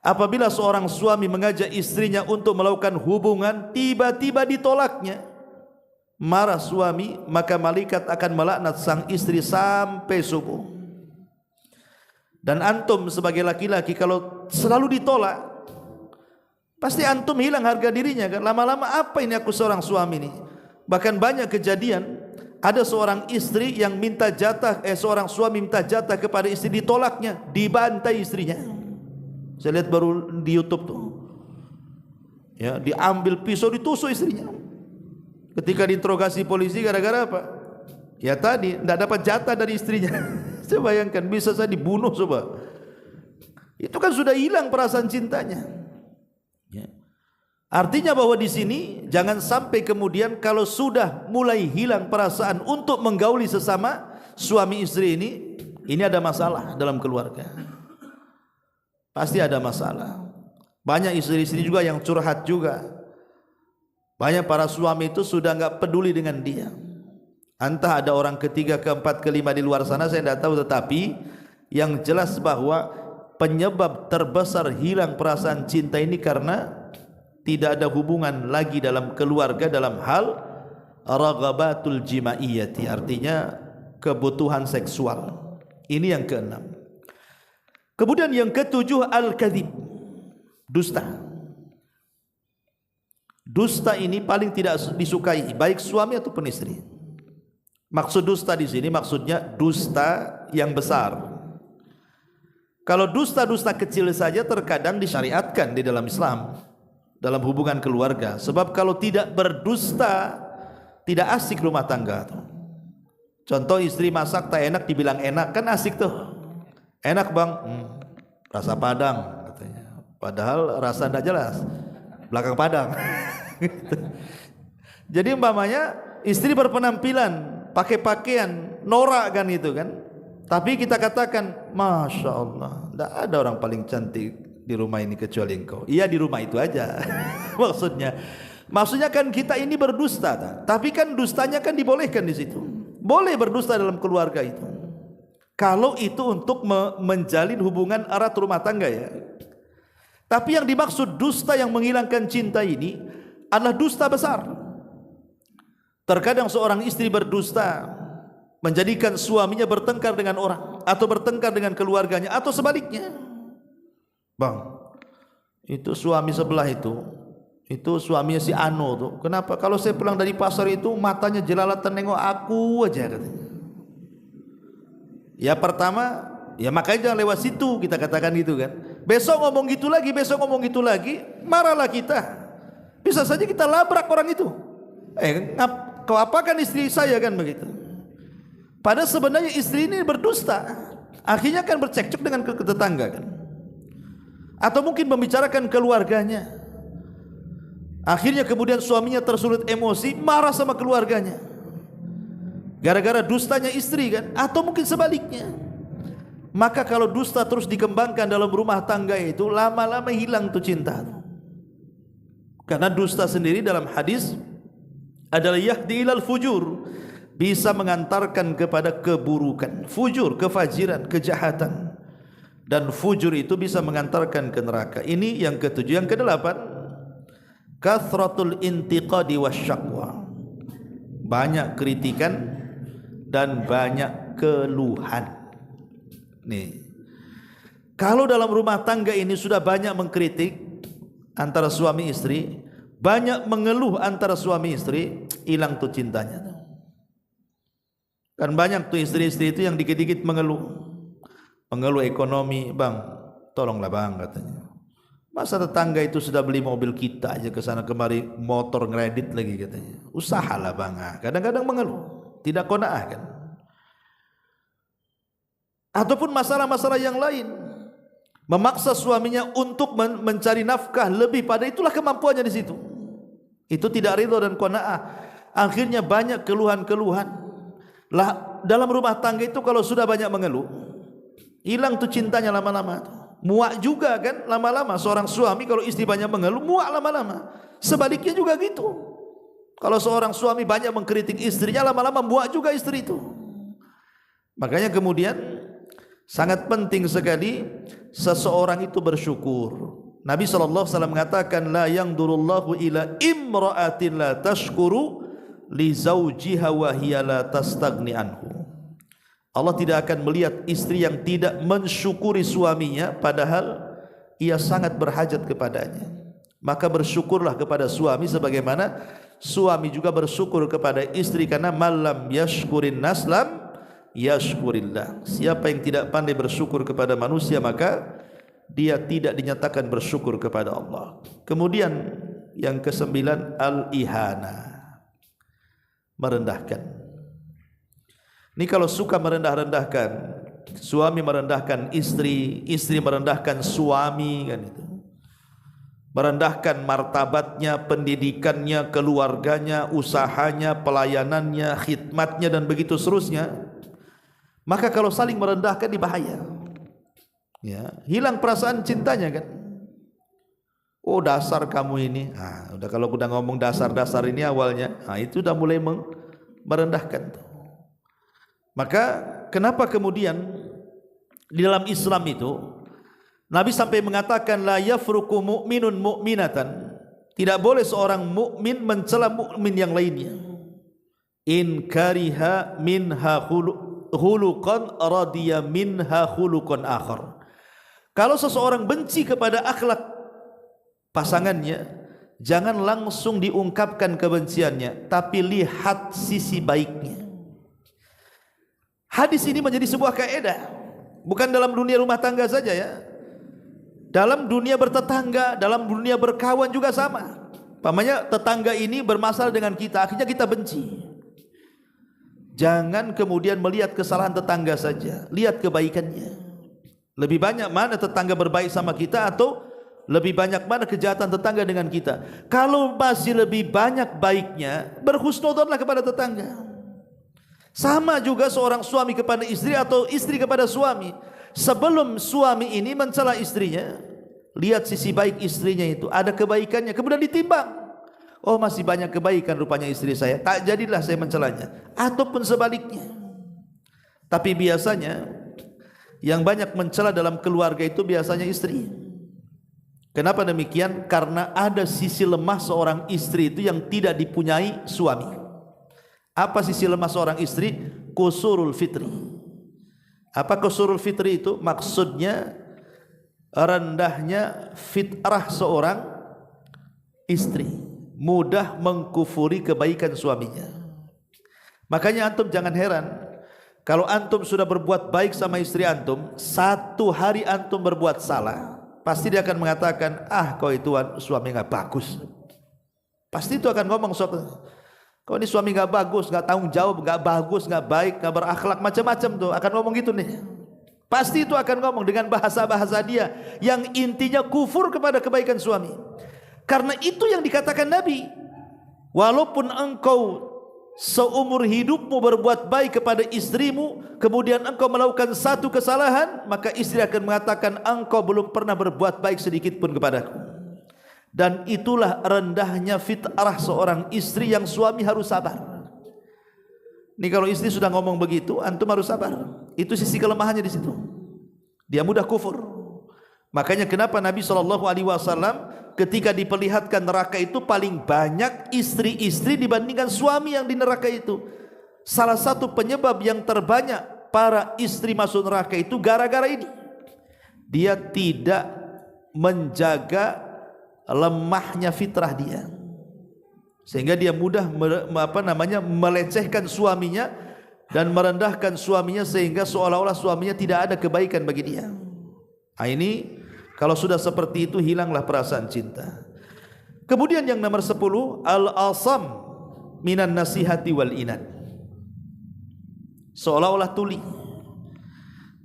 Apabila seorang suami mengajak istrinya untuk melakukan hubungan, tiba-tiba ditolaknya, marah suami, maka malaikat akan melaknat sang istri sampai subuh. Dan antum sebagai laki-laki kalau selalu ditolak, pasti antum hilang harga dirinya kan. Lama-lama apa ini aku seorang suami ini. Bahkan banyak kejadian, ada seorang istri yang minta jatah, seorang suami minta jatah kepada istri, ditolaknya, dibantai istrinya. Saya lihat baru di YouTube tuh, ya, diambil pisau ditusuk istrinya. Ketika diinterogasi polisi, gara-gara apa? Ya tadi tidak dapat jatah dari istrinya. Saya bayangkan bisa saya dibunuh coba. Itu kan sudah hilang perasaan cintanya. Ya. Artinya bahwa di sini jangan sampai kemudian kalau sudah mulai hilang perasaan untuk menggauli sesama suami istri ini ada masalah dalam keluarga. Pasti ada masalah. Banyak istri-istri juga yang curhat juga. Banyak para suami itu sudah enggak peduli dengan dia. Entah ada orang ketiga, keempat, kelima di luar sana, saya tidak tahu. Tetapi yang jelas bahwa penyebab terbesar hilang perasaan cinta ini karena tidak ada hubungan lagi dalam keluarga dalam hal raghabatul jimaiyati, artinya kebutuhan seksual. Ini yang keenam. Kemudian yang ketujuh, al-kadzib, dusta. Dusta ini paling tidak disukai baik suami ataupun istri. Maksud dusta di sini maksudnya dusta yang besar. Kalau dusta-dusta kecil saja terkadang disyariatkan di dalam Islam dalam hubungan keluarga. Sebab kalau tidak berdusta tidak asik rumah tangga. Contoh istri masak tak enak dibilang enak, kan asik tuh. Enak bang, rasa padang katanya. Padahal rasa tidak jelas, belakang padang. Jadi umpamanya istri berpenampilan pakai pakaian norak kan itu kan, tapi kita katakan Masya Allah, tidak ada orang paling cantik di rumah ini kecuali engkau. Iya di rumah itu aja. Maksudnya kan kita ini berdusta, tapi kan dustanya kan dibolehkan di situ. Boleh berdusta dalam keluarga itu. Kalau itu untuk menjalin hubungan erat rumah tangga ya. Tapi yang dimaksud dusta yang menghilangkan cinta ini adalah dusta besar. Terkadang seorang istri berdusta, menjadikan suaminya bertengkar dengan orang, atau bertengkar dengan keluarganya, atau sebaliknya. Bang, itu suami sebelah itu suaminya si Ano tuh. Kenapa? Kalau saya pulang dari pasar itu matanya jelalatan nengok aku aja katanya. Ya pertama, ya makanya jangan lewat situ, kita katakan gitu kan. Besok ngomong gitu lagi, besok ngomong gitu lagi, marahlah kita. Bisa saja kita labrak orang itu. Kau apakan istri saya kan begitu. Padahal sebenarnya istri ini berdusta. Akhirnya kan bercekcok dengan tetangga kan. Atau mungkin membicarakan keluarganya. Akhirnya kemudian suaminya tersulut emosi, marah sama keluarganya. Gara-gara dustanya istri kan. Atau mungkin sebaliknya. Maka kalau dusta terus dikembangkan dalam rumah tangga itu, lama-lama hilang tuh cinta. Karena dusta sendiri dalam hadis adalah yahdi ilal fujur, bisa mengantarkan kepada keburukan. Fujur, kefajiran, kejahatan. Dan fujur itu bisa mengantarkan ke neraka. Ini yang ketujuh. Yang kedelapan, kathratul intiqadi wasyaqwa, banyak kritikan dan banyak keluhan. Nih, kalau dalam rumah tangga ini sudah banyak mengkritik antara suami istri, banyak mengeluh antara suami istri, hilang tuh cintanya. Kan banyak tuh istri-istri itu yang dikit-dikit mengeluh ekonomi. Bang, tolonglah bang katanya. Masa tetangga itu sudah beli mobil kita aja ke sana kemari, motor ngeredit lagi katanya. Usahalah bang. Kadang-kadang mengeluh, tidak qanaah kan. Ataupun masalah-masalah yang lain, memaksa suaminya untuk mencari nafkah lebih pada itulah kemampuannya di situ. Itu tidak ridho dan qanaah. Akhirnya banyak keluhan-keluhan. Lah dalam rumah tangga itu kalau sudah banyak mengeluh, hilang tuh cintanya lama-lama. Muak juga kan lama-lama. Seorang suami kalau istri banyak mengeluh, muak lama-lama. Sebaliknya juga gitu. Kalau seorang suami banyak mengkritik istrinya, lama-lama muak juga istri itu. Makanya kemudian sangat penting sekali seseorang itu bersyukur. Nabi SAW mengatakan, la yangdurullahu ila imra'atin la tashkuru li zawjiha wa hiya la tastagni anhu. Allah tidak akan melihat istri yang tidak mensyukuri suaminya padahal ia sangat berhajat kepadanya. Maka bersyukurlah kepada suami sebagaimana suami juga bersyukur kepada istri, karena malam yashkurin naslam yashkurillah. Siapa yang tidak pandai bersyukur kepada manusia, maka dia tidak dinyatakan bersyukur kepada Allah. Kemudian yang kesembilan, al-ihana, merendahkan. Ini kalau suka merendah-rendahkan, suami merendahkan istri, istri merendahkan suami kan itu. Merendahkan martabatnya, pendidikannya, keluarganya, usahanya, pelayanannya, khidmatnya dan begitu seterusnya. Maka kalau saling merendahkan ini bahaya. Ya, hilang perasaan cintanya kan. Oh dasar kamu ini. Udah kalau udah ngomong dasar-dasar ini awalnya, itu udah mulai merendahkan. Maka kenapa kemudian di dalam Islam itu Nabi sampai mengatakan la yafruqu mu'minun mu'minatan, tidak boleh seorang mukmin mencela mukmin yang lainnya. In kariha minha khuluqan radiya minha khuluqan akhar. Kalau seseorang benci kepada akhlak pasangannya, jangan langsung diungkapkan kebenciannya, tapi lihat sisi baiknya. Hadis ini menjadi sebuah kaidah, bukan dalam dunia rumah tangga saja ya. Dalam dunia bertetangga, dalam dunia berkawan juga sama. Pamannya tetangga ini bermasalah dengan kita, akhirnya kita benci. Jangan kemudian melihat kesalahan tetangga saja, lihat kebaikannya. Lebih banyak mana tetangga berbaik sama kita, atau lebih banyak mana kejahatan tetangga dengan kita. Kalau masih lebih banyak baiknya, berhusnudzonlah kepada tetangga. Sama juga seorang suami kepada istri atau istri kepada suami. Sebelum suami ini mencela istrinya, lihat sisi baik istrinya itu, ada kebaikannya, kemudian ditimbang. Oh masih banyak kebaikan rupanya istri saya, tak jadilah saya mencelanya. Ataupun sebaliknya. Tapi biasanya yang banyak mencela dalam keluarga itu biasanya istri. Kenapa demikian? Karena ada sisi lemah seorang istri itu yang tidak dipunyai suami. Apa sisi lemah seorang istri? Qusurul fitri. Apa qusurul fitri itu? Maksudnya rendahnya fitrah seorang istri, mudah mengkufuri kebaikan suaminya. Makanya antum jangan heran kalau antum sudah berbuat baik sama istri antum, satu hari antum berbuat salah, pasti dia akan mengatakan, ah kau itu suami gak bagus. Pasti itu akan ngomong, kau ini suami gak bagus, gak tanggung jawab, gak bagus, gak baik, gak berakhlak, macam-macam tuh akan ngomong gitu nih. Pasti itu akan ngomong dengan bahasa-bahasa dia yang intinya kufur kepada kebaikan suami. Karena itu yang dikatakan Nabi, walaupun engkau seumur hidupmu berbuat baik kepada istrimu, kemudian engkau melakukan satu kesalahan, maka istri akan mengatakan engkau belum pernah berbuat baik sedikit pun kepadaku. Dan itulah rendahnya fitrah seorang istri yang suami harus sabar. Ini kalau istri sudah ngomong begitu, antum harus sabar. Itu sisi kelemahannya di situ. Dia mudah kufur. Makanya kenapa Nabi SAW ketika diperlihatkan neraka itu paling banyak istri-istri dibandingkan suami yang di neraka itu. Salah satu penyebab yang terbanyak para istri masuk neraka itu gara-gara ini. Dia tidak menjaga lemahnya fitrah dia, sehingga dia mudah melecehkan suaminya dan merendahkan suaminya, sehingga seolah-olah suaminya tidak ada kebaikan bagi dia. Ini kalau sudah seperti itu, hilanglah perasaan cinta. Kemudian yang nomor 10, al-asam minan nasihati wal inad. Seolah-olah tuli,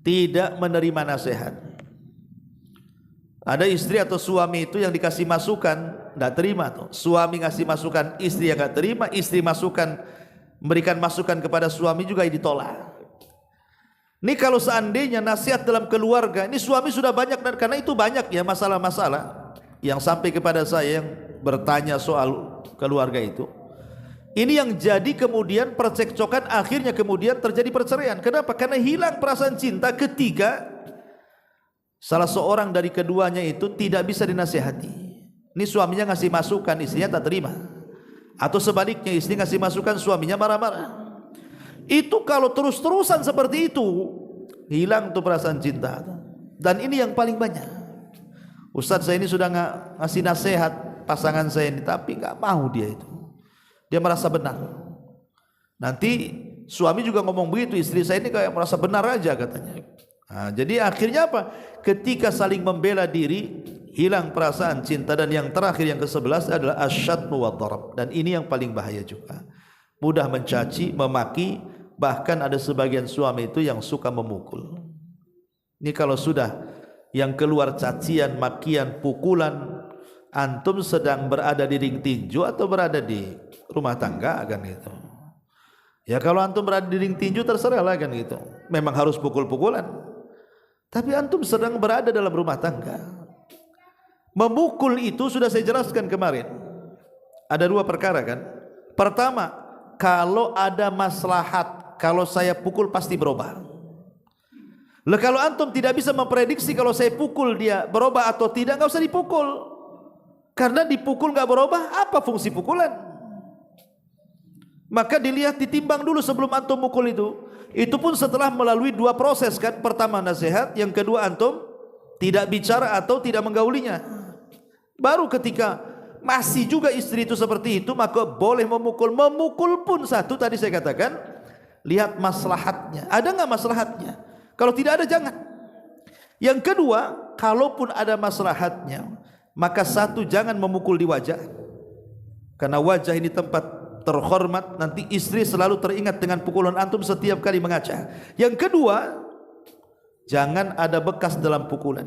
tidak menerima nasihat. Ada istri atau suami itu yang dikasih masukan tidak terima tuh. Suami ngasih masukan, istri yang tidak terima. Istri memberikan masukan kepada suami juga ditolak. Ini kalau seandainya nasihat dalam keluarga, ini suami sudah banyak, dan karena itu banyak ya masalah-masalah yang sampai kepada saya yang bertanya soal keluarga itu. Ini yang jadi kemudian percekcokan, akhirnya kemudian terjadi perceraian. Kenapa? Karena hilang perasaan cinta ketika salah seorang dari keduanya itu tidak bisa dinasihati. Ini suaminya ngasih masukan, istrinya tak terima. Atau sebaliknya, istri ngasih masukan, suaminya marah-marah. Itu kalau terus-terusan seperti itu, hilang tuh perasaan cinta. Dan ini yang paling banyak. Ustadz, saya ini sudah ngasih nasihat pasangan saya ini, tapi gak mau dia itu. Dia merasa benar. Nanti suami juga ngomong begitu, istri saya ini kayak merasa benar aja katanya. Nah, jadi akhirnya apa? Ketika saling membela diri, hilang perasaan cinta. Dan yang terakhir, yang ke-11 adalah asyatmu wa dharab. Dan ini yang paling bahaya juga. Mudah mencaci, memaki, bahkan ada sebagian suami itu yang suka memukul. Ini kalau sudah yang keluar cacian, makian, pukulan, antum sedang berada di ring tinju atau berada di rumah tangga kan gitu. Ya kalau antum berada di ring tinju terserah lah kan gitu. Memang harus pukul-pukulan. Tapi antum sedang berada dalam rumah tangga. Memukul itu sudah saya jelaskan kemarin. Ada dua perkara kan. Pertama, kalau ada maslahat, kalau saya pukul pasti berubah. Lah kalau antum tidak bisa memprediksi kalau saya pukul dia berubah atau tidak, nggak usah dipukul. Karena dipukul nggak berubah, apa fungsi pukulan? Maka dilihat, ditimbang dulu sebelum antum mukul itu. Itu pun setelah melalui dua proses kan. Pertama nasihat, yang kedua antum tidak bicara atau tidak menggaulinya. Baru ketika masih juga istri itu seperti itu, maka boleh memukul. Memukul pun satu, tadi saya katakan, lihat maslahatnya. Ada nggak maslahatnya? Kalau tidak ada, jangan. Yang kedua, kalaupun ada maslahatnya, maka satu, jangan memukul di wajah. Karena wajah ini tempat terhormat, nanti istri selalu teringat dengan pukulan antum setiap kali mengaca. Yang kedua, jangan ada bekas dalam pukulan.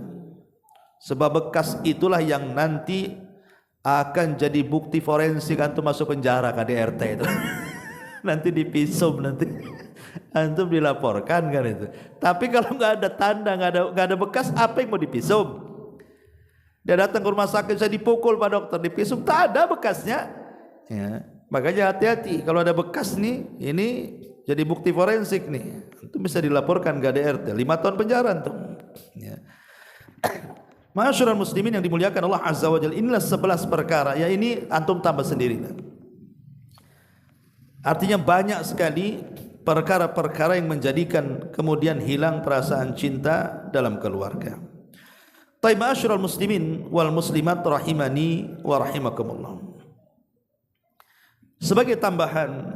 Sebab bekas itulah yang nanti akan jadi bukti forensik antum masuk penjara, KDRT itu. Nanti dipisum, nanti antum dilaporkan kan itu. Tapi kalau nggak ada tanda, nggak ada bekas, apa yang mau dipisum? Dia datang ke rumah sakit, saya dipukul Pak Dokter, dipisum, tak ada bekasnya. Ya, makanya hati-hati kalau ada bekas nih, ini jadi bukti forensik nih. Itu bisa dilaporkan ke KDRT, 5 tahun penjara tuh. Ya. Ma'asyiral muslimin yang dimuliakan Allah Azza wa Jalla, inilah 11 perkara. Ya ini antum tambah sendiri. Artinya banyak sekali perkara-perkara yang menjadikan kemudian hilang perasaan cinta dalam keluarga. Taib ma'asyiral muslimin wal muslimat rahimani wa rahimakumullah. Sebagai tambahan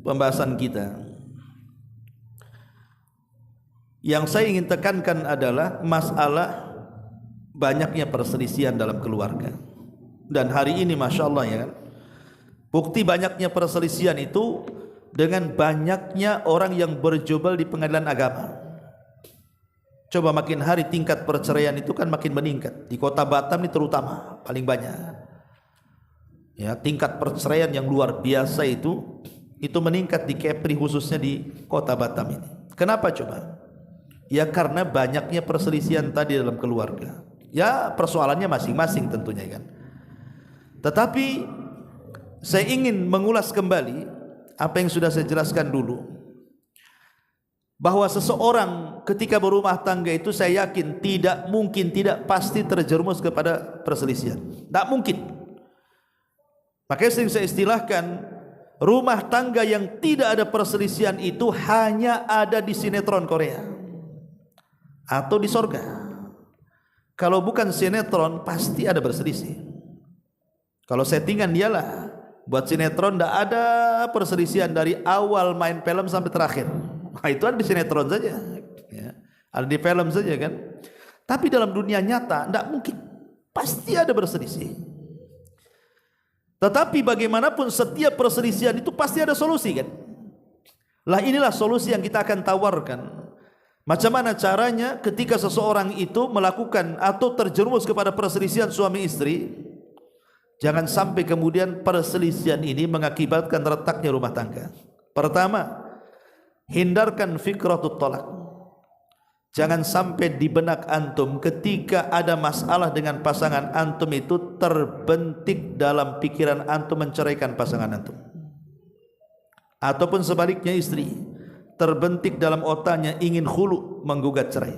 pembahasan kita, yang saya ingin tekankan adalah masalah banyaknya perselisihan dalam keluarga. Dan hari ini Masya Allah ya kan, bukti banyaknya perselisihan itu dengan banyaknya orang yang berjubel di pengadilan agama. Coba makin hari tingkat perceraian itu kan makin meningkat. Di kota Batam ini terutama paling banyak. Ya, tingkat perceraian yang luar biasa itu meningkat di Kepri, khususnya di kota Batam ini. Kenapa coba? Ya karena banyaknya perselisihan tadi dalam keluarga. Ya persoalannya masing-masing tentunya kan. Tetapi saya ingin mengulas kembali apa yang sudah saya jelaskan dulu, bahwa seseorang ketika berumah tangga itu saya yakin tidak mungkin, tidak pasti terjerumus kepada perselisihan. Tidak mungkin. Makanya sering saya istilahkan, rumah tangga yang tidak ada perselisihan itu hanya ada di sinetron Korea atau di sorga. Kalau bukan sinetron pasti ada berselisih. Kalau settingan dialah. Buat sinetron tidak ada perselisihan dari awal main film sampai terakhir. Nah, itu ada di sinetron saja ya. Ada di film saja kan. Tapi dalam dunia nyata tidak mungkin. Pasti ada berselisih. Tetapi bagaimanapun setiap perselisihan itu pasti ada solusi kan. Lah inilah solusi yang kita akan tawarkan. Macam mana caranya ketika seseorang itu melakukan atau terjerumus kepada perselisihan suami istri, jangan sampai kemudian perselisihan ini mengakibatkan retaknya rumah tangga. Pertama, hindarkan fikratut talak. Jangan sampai di benak antum ketika ada masalah dengan pasangan antum itu terbentik dalam pikiran antum menceraikan pasangan antum. Ataupun sebaliknya istri terbentik dalam otaknya ingin khulu, menggugat cerai.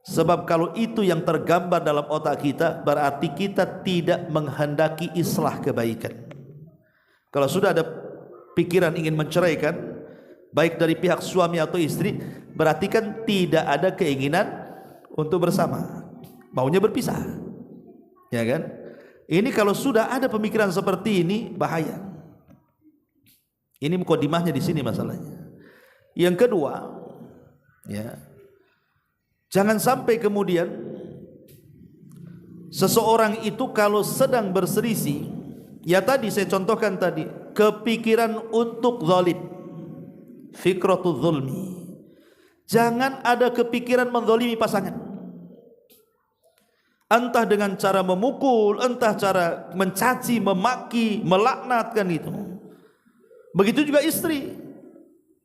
Sebab kalau itu yang tergambar dalam otak kita, berarti kita tidak menghendaki islah kebaikan. Kalau sudah ada pikiran ingin menceraikan, baik dari pihak suami atau istri, berarti kan tidak ada keinginan untuk bersama, maunya berpisah. Ya kan? Ini kalau sudah ada pemikiran seperti ini, bahaya. Ini mukadimahnya di sini masalahnya. Yang kedua, ya, jangan sampai kemudian seseorang itu kalau sedang berselisih, ya tadi saya contohkan tadi, kepikiran untuk zalim, fikratul zulmi. Jangan ada kepikiran menzalimi pasangan. Entah dengan cara memukul, entah cara mencaci, memaki, melaknatkan itu. Begitu juga istri.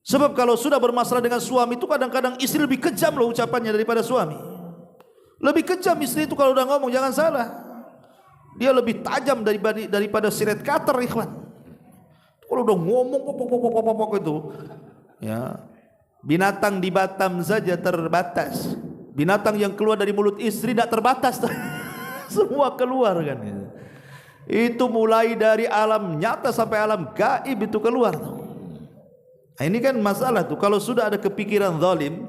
Sebab kalau sudah bermasalah dengan suami itu kadang-kadang istri lebih kejam loh ucapannya daripada suami. Lebih kejam istri itu kalau udah ngomong, jangan salah. Dia lebih tajam daripada silet cutter, ikhwan. Kalau udah ngomong pok itu, ya. Binatang di Batam saja terbatas. Binatang yang keluar dari mulut istri tidak terbatas. Semua keluar kan. Itu mulai dari alam nyata sampai alam gaib itu keluar. Nah, ini kan masalah tuh. Kalau sudah ada kepikiran zalim,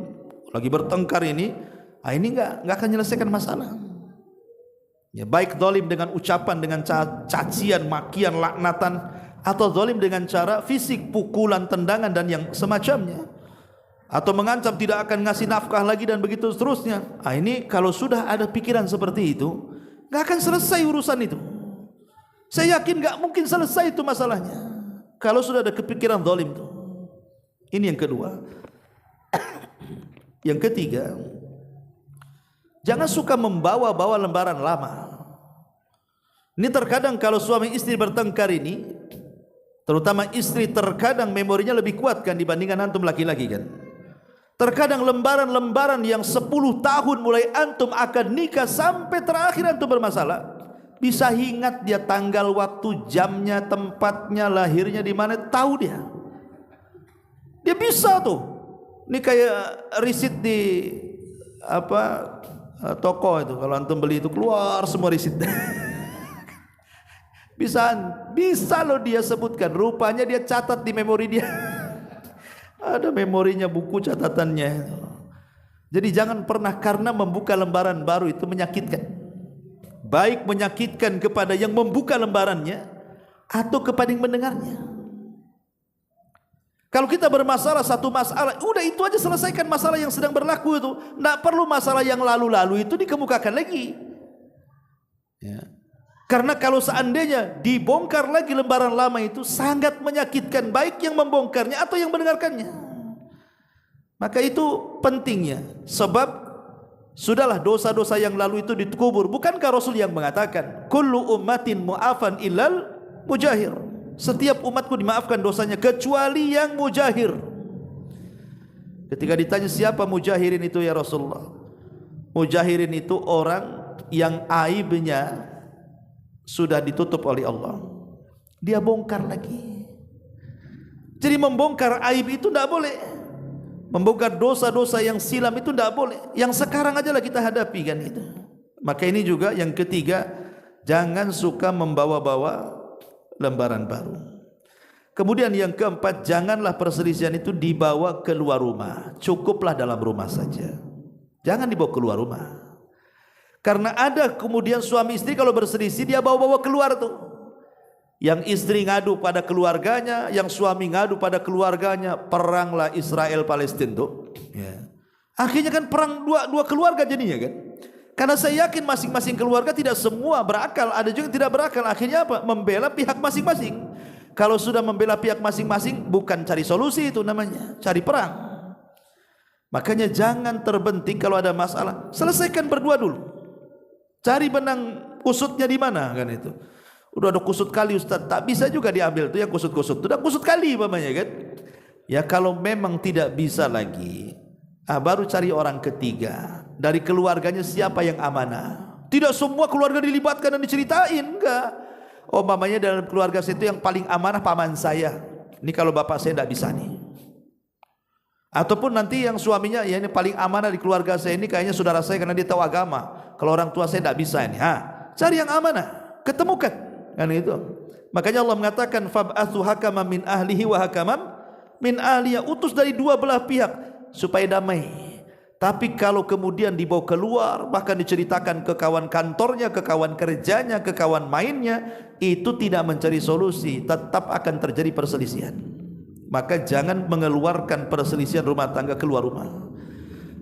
lagi bertengkar ini nggak akan menyelesaikan masalah. Ya, baik zalim dengan ucapan, dengan cacian, makian, laknatan, atau zalim dengan cara fisik, pukulan, tendangan dan yang semacamnya, atau mengancam tidak akan ngasih nafkah lagi dan begitu seterusnya. Nah, ini kalau sudah ada pikiran seperti itu, nggak akan selesai urusan itu. Saya yakin nggak mungkin selesai itu masalahnya kalau sudah ada kepikiran zalim itu. Ini yang kedua. Yang ketiga, jangan suka membawa-bawa lembaran lama. Ini terkadang kalau suami istri bertengkar ini, terutama istri terkadang memorinya lebih kuat kan dibandingkan antum laki-laki kan. Terkadang lembaran-lembaran yang 10 tahun mulai antum akan nikah sampai terakhir antum bermasalah, bisa ingat dia tanggal, waktu, jamnya, tempatnya, lahirnya di mana, tahu dia. Dia bisa tuh. Ini kayak riset di toko itu kalau antum beli itu keluar semua risit. Bisa loh dia sebutkan, rupanya dia catat di memori dia. Ada memorinya, buku catatannya. Jadi jangan pernah karena membuka lembaran baru itu menyakitkan. Baik menyakitkan kepada yang membuka lembarannya atau kepada yang mendengarnya. Kalau kita bermasalah satu masalah, udah itu aja, selesaikan masalah yang sedang berlaku itu. Tidak perlu masalah yang lalu-lalu itu dikemukakan lagi. Ya. Karena kalau seandainya dibongkar lagi lembaran lama itu sangat menyakitkan, baik yang membongkarnya atau yang mendengarkannya. Maka itu pentingnya, sebab sudahlah dosa-dosa yang lalu itu dikubur. Bukankah Rasul yang mengatakan, kullu ummatin mu'afan illal mujahir. Setiap umatku dimaafkan dosanya kecuali yang mujahir. Ketika ditanya siapa mujahirin itu ya Rasulullah, mujahirin itu orang yang aibnya sudah ditutup oleh Allah, dia bongkar lagi. Jadi membongkar aib itu tidak boleh, membongkar dosa-dosa yang silam itu tidak boleh. Yang sekarang aja lah kita hadapi kan itu. Maka ini juga yang ketiga, jangan suka membawa-bawa lembaran baru. Kemudian yang keempat, janganlah perselisihan itu dibawa keluar rumah, cukuplah dalam rumah saja, jangan dibawa keluar rumah. Karena ada kemudian suami istri kalau berselisih dia bawa-bawa keluar tuh. Yang istri ngadu pada keluarganya, yang suami ngadu pada keluarganya, peranglah Israel Palestina tuh. Ya. Akhirnya kan perang dua keluarga jadinya kan. Karena saya yakin masing-masing keluarga tidak semua berakal, ada juga yang tidak berakal. Akhirnya apa? Membela pihak masing-masing. Kalau sudah membela pihak masing-masing, bukan cari solusi itu namanya, cari perang. Makanya jangan terbentik kalau ada masalah, selesaikan berdua dulu. Cari benang kusutnya di mana kan itu. Udah ada kusut kali Ustaz, tak bisa juga diambil tuh yang kusut-kusut. Udah kusut kali umpamanya kan. Ya kalau memang tidak bisa lagi, baru cari orang ketiga. Dari keluarganya siapa yang amanah. Tidak semua keluarga dilibatkan dan diceritain, enggak. Oh mamanya dalam keluarga saya itu yang paling amanah paman saya. Ini kalau bapak saya tidak bisa nih. Ataupun nanti yang suaminya, ya ini paling amanah di keluarga saya ini kayaknya saudara saya karena dia tahu agama. Kalau orang tua saya tidak bisa ini. Cari yang amanah, ketemukan kan itu. Makanya Allah mengatakan fab'atsu hakaman min ahlihi wa hakaman min ahliya, utus dari dua belah pihak supaya damai. Tapi kalau kemudian dibawa keluar, bahkan diceritakan ke kawan kantornya, ke kawan kerjanya, ke kawan mainnya, itu tidak mencari solusi, tetap akan terjadi perselisihan. Maka jangan mengeluarkan perselisihan rumah tangga keluar rumah.